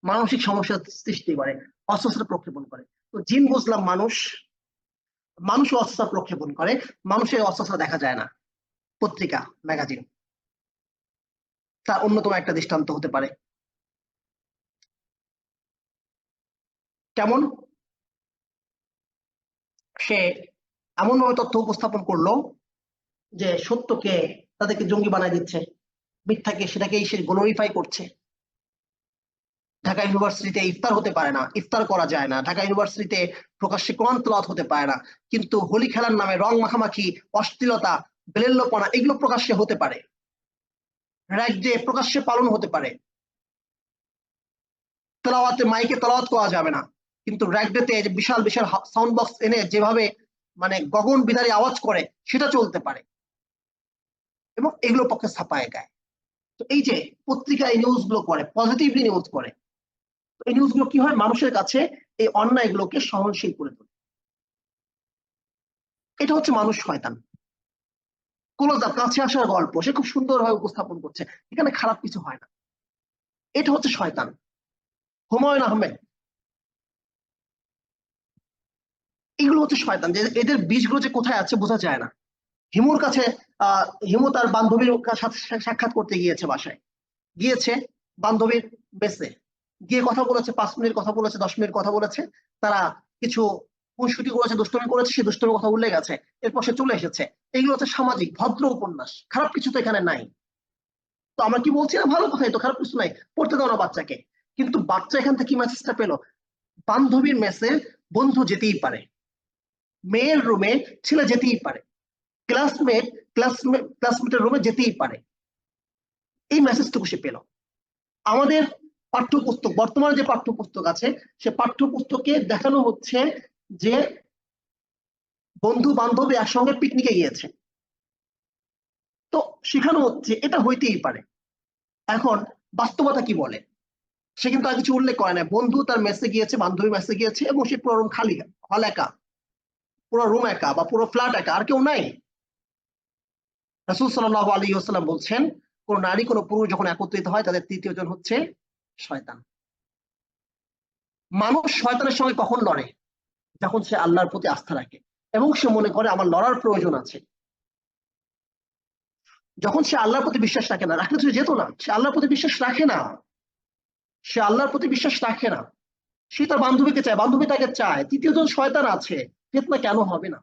মানসিক সমস্যা সৃষ্টি করে, অস্বস্থতা প্রক্ষেপণ করে। তো জিন বুঝলাম মানুষ, মানুষও অস্বস্থতা প্রক্ষেপণ করে, মানুষের অস্বস্থতা দেখা যায় না। পত্রিকা, ম্যাগাজিন তার অন্যতম একটা দৃষ্টান্ত হতে পারে। কেমন? সে এমন ভাবে তথ্য উপস্থাপন করলো যে সত্যকে তাদেরকে জঙ্গি বানায় দিচ্ছে, মিথ্যাকে সেটাকেই সে গ্লোরিফাই করছে। ঢাকা ইউনিভার্সিটিতে ইফতার হতে পারে না, ইফতার করা যায় না, ঢাকা ইউনিভার্সিটিতে প্রকাশ্যে কোরআন তেলাওয়াত হতে পারে না, কিন্তু হোলি খেলার নামে রং মাখামাখি, অশ্লীলতা, বেলেল্লোপনা এগুলো প্রকাশ্যে হতে পারে। র‍্যাগ ডে প্রকাশ্যে পালন হতে পারে, তেলাওয়াতে মাইকে তেলাওয়াত করা যাবে না, কিন্তু র‍্যাগ ডেতে বিশাল বিশাল সাউন্ড বক্স এনে যেভাবে মানে গগন বিদারী আওয়াজ করে সেটা চলতে পারে, এবং এগুলো পক্ষে ছাপায় গায়। তো এই যে পত্রিকা এই নিউজ গুলো করে, পজিটিভলি নিউজ করে, এই নিউজ গুলো কি হয়, মানুষের কাছে এই অন্যায় গুলোকে সহনশীল করে তোলে। এটা হচ্ছে মানুষ শয়তান। ক্লোজ আপ, কাছে আসার গল্প সে খুব সুন্দরভাবে উপস্থাপন করছে, এখানে খারাপ কিছু হয় না। এটা হচ্ছে শয়তান। হুমায়ুন আহমেদ, এগুলো হচ্ছে শয়তান, যে এদের বীজগুলো যে কোথায় আছে বোঝা যায় না। হিমুর কাছে হিমু তার বান্ধবীর সাথে সাক্ষাৎ করতে গিয়েছে, বাসায় গিয়েছে, বান্ধবীর বেসে গিয়ে কথা বলেছে, 5 মিনিট কথা বলেছে, 10 মিনিট কথা বলেছে, তারা কিছু খুনসুটি করেছে, দুষ্টমি করেছে, সেই দুষ্টমি কথা উল্লেখ গেছে, এরপর সে চলে এসেছে। এগুলো হচ্ছে সামাজিক ভদ্র উপন্যাস, খারাপ কিছু তো এখানে নাই। তো আমরা কি বলছি না, ভালো কথাই তো, খারাপ কিছু নাই, পড়তে দাও না বাচ্চাকে। কিন্তু বাচ্চা এখান থেকে কি মেসেজটা পেলো, বান্ধবীর মেসে বন্ধু যেতেই পারে, মেয়ের রুমে ছেলে যেতেই পারে, ক্লাসমেট ক্লাসমেটের রুমে যেতেই পারে, এই মেসেজটুকু সে পেল। আমাদের পাঠ্যপুস্তক, বর্তমানে যে পাঠ্যপুস্তক আছে, সে পাঠ্যপুস্তকে দেখানো হচ্ছে যে বন্ধু বান্ধব একসঙ্গে পিকনিকে গিয়েছে, তো শেখানো হচ্ছে এটা হইতেই পারে। এখন বাস্তবতা কি বলে, সে কিন্তু আর কিছু উল্লেখ করে না, বন্ধু তার মেসে গিয়েছে, বান্ধবী মেসে গিয়েছে, এবং সে পুরো রুম খালি, হল একা, পুরো রুম একা বা পুরো ফ্ল্যাট একা, আর কেউ নাই। রাসূল সাল্লাল্লাহু আলাইহি ওয়াসাল্লাম বলছেন, কোন নারী কোন পুরুষ যখন একত্রিত হয় তাদের তৃতীয় জন হচ্ছে শয়তান। মানুষ শয়তানের সঙ্গে কখন লড়ে, যখন সে আল্লাহর প্রতি আস্থা রাখে এবং সে মনে করে আমার লড়ার প্রয়োজন আছে। যখন সে আল্লাহর প্রতি বিশ্বাস রাখে না, রাখলে তো যেত না, সে আল্লাহর প্রতি বিশ্বাস রাখে না, সে আল্লাহর প্রতি বিশ্বাস রাখে না, সে তার বান্ধবীকে চায়, বান্ধবী তাকে চায়, তৃতীয় জন শয়তান আছে, ফিতনা কেন হবে না?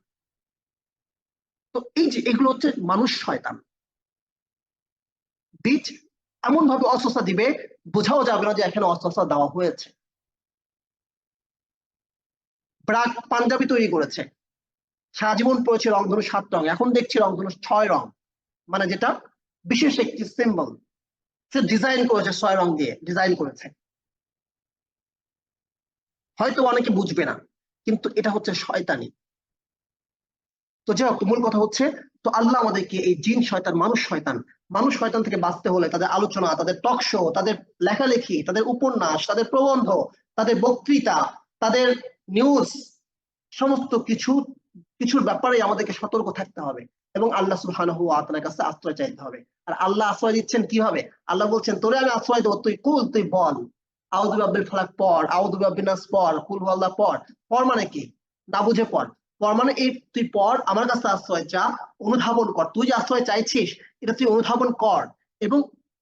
তো এই যে এগুলো হচ্ছে মানুষ শয়তান। বীজ এমন ভাবে অস্বস্থা দিবে, বোঝাও যাবে না যে এখানে অস্বস্থা দেওয়া হয়েছে। ব্রাক পাঞ্জাবি তৈরি করেছে, সারা জীবন পড়েছে রংধনু 7 রং, এখন দেখছি রংধনু 6 রং, মানে যেটা বিশেষ একটি সিম্বল। সে ডিজাইন করেছে 6 রং দিয়ে ডিজাইন করেছে, হয়তো অনেকে বুঝবে না, কিন্তু এটা হচ্ছে শয়তানি। তো যাই হোক, মূল কথা হচ্ছে, তো আল্লাহ আমাদেরকে এই জিন শয়তান, মানুষ শয়তান থেকে বাঁচতে হলে তাদের আলোচনা, তাদের টক শো, তাদের লেখালেখি, তাদের উপন্যাস, তাদের প্রবন্ধ, তাদের বক্তৃতা, তাদের নিউজ, সমস্ত কিছুর ব্যাপারে আমাদেরকে সতর্ক থাকতে হবে এবং আল্লাহ সুবহানাহু ওয়া তাআলার কাছে আশ্রয় চাইতে হবে। আর আল্লাহ আশ্রয় দিচ্ছেন কিভাবে, আল্লাহ বলছেন তোরে আমি আশ্রয় দেবো, তুই বল, আউযু বিরাব্বিল ফালাক পড়, আউযু বিরাব্বিন নাস পড়, কুল হুয়াল্লাহ পড়। পড় মানে কি, না বুঝে পড়। পড় মানে এই তুই পড়, আমার কাছে আশ্রয় চা, অনুধাবন কর, তুই যে আশ্রয় চাইছিস এটা তুই অনুধাবন কর, এবং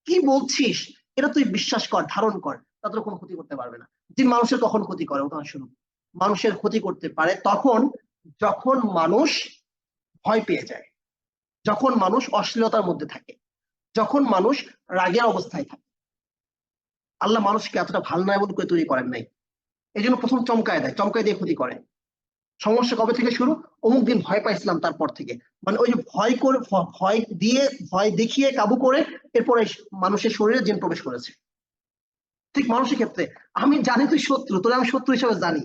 কি বলছিস এটা তুই বিশ্বাস কর, ধারণ কর, তাদের কোনো ক্ষতি করতে পারবে না। জিন মানুষের কখন ক্ষতি করে, উদাহরণস্বরূপ মানুষের ক্ষতি করতে পারে তখন যখন মানুষ ভয় পেয়ে যায়, যখন মানুষ অশ্লীলতার মধ্যে থাকে, যখন মানুষ রাগের অবস্থায় থাকে। আল্লাহ মানুষকে এতটা ভালো নয় বলে তৈরি করেন নাই, এই জন্য প্রথম চমকায় দেয়, চমকায় দিয়ে ক্ষতি করে। সমস্যা কবে থেকে শুরু? অমুক দিন ভয় পাইছিলাম তারপর থেকে। মানে ওই যে ভয় দেখিয়ে কাবু করে এরপরে মানুষের শরীরে জিন প্রবেশ করেছে। ঠিক মানুষের ক্ষেত্রে আমি জানি তুই শত্রু, তোরা আমি শত্রু হিসেবে জানি,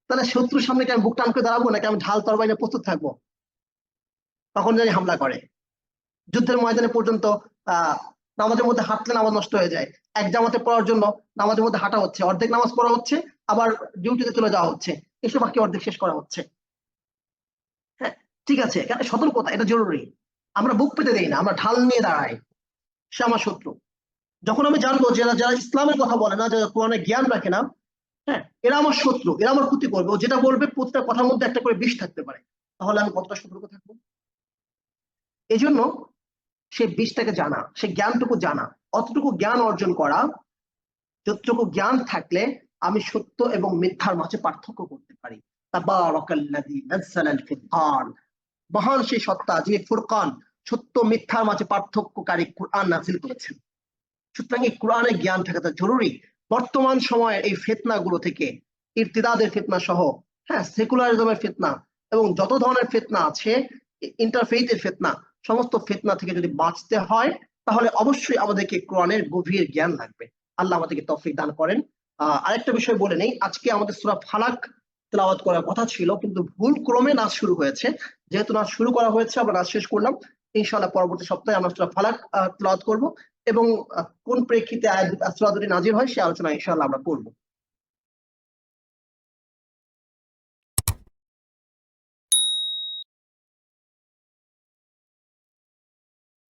তাহলে শত্রুর সামনে কি আমি বুক টান করে দাঁড়াবো নাকি আমি ঢাল তরবারি নিয়ে প্রস্তুত থাকবো? তখন জানি হামলা করে। যুদ্ধের ময়দানে পর্যন্ত নামাজের মধ্যে হাঁটলে নামাজ নষ্ট হয়ে যায়। এক জামাতে পড়ার জন্য নামাজের মধ্যে হাঁটা হচ্ছে, অর্ধেক নামাজ পড়া হচ্ছে, আবার ডিউটিতে চলে যাওয়া হচ্ছে, এসব বাকি অর্ধেক শেষ করা হচ্ছে। হ্যাঁ, ঠিক আছে, এখানে সতর্কতা এটা জরুরি। আমরা বুক পেতে দেই না, আমরা ঢাল নিয়ে দাঁড়াই, সে আমার শত্রু। যখন আমি জানবো যারা যারা ইসলামের কথা বলে না, যারা কোরআনের জ্ঞান রাখে না, হ্যাঁ, এরা আমার শত্রু, এরা আমার ক্ষতি করবে, ও যেটা বলবে প্রতিটা কথার মধ্যে একটা করে বিষ থাকতে পারে, তাহলে আমি কতটা সতর্ক থাকবো? এই জন্য সে বিষটাকে জানা, সে জ্ঞানটুকু জানা, অতটুকু জ্ঞান অর্জন করা, যতটুকু জ্ঞান থাকলে আমি সত্য এবং মিথ্যার মাঝে পার্থক্য করতে পারি। তাবারাকাল্লাযী নাযালাল ফুরকান, মহান সেই সত্তা যিনি ফুরকান, সত্য মিথ্যার মাঝে পার্থক্যকারী কোরআন নাযিল করেছেন। সুতরাং এই কোরআনের জ্ঞান থাকাটা জরুরি। বর্তমান সময়ের এই ফিতনাগুলো থেকে, ইরতিদাদের ফিতনা সহ, হ্যাঁ, সেকুলারিজমের ফিতনা এবং যত ধরনের ফিতনা আছে, ইন্টারফেইথের ফিতনা, সমস্ত ফিতনা থেকে যদি বাঁচতে হয় তাহলে অবশ্যই আমাদেরকে কোরআনের গভীর জ্ঞান লাগবে। আল্লাহ আমাদেরকে তৌফিক দান করেন। আরেকটা বিষয় বলে নেই, আজকে আমাদের সূরা ফালাক তেলাওয়াত করার কথা ছিল, কিন্তু ভুল ক্রমে নাচ শুরু হয়েছে। যেহেতু নাচ শুরু করা হয়েছে, আমরা নাচ শেষ করলাম। ইনশাআল্লাহ পরবর্তী সপ্তাহে আমরা সূরা ফালাক তেলাওয়াত করব এবং কোন প্রেক্ষিতে সূরা দুটি নাজিল হয় সে আলোচনা ইনশাআল্লাহ আমরা করব।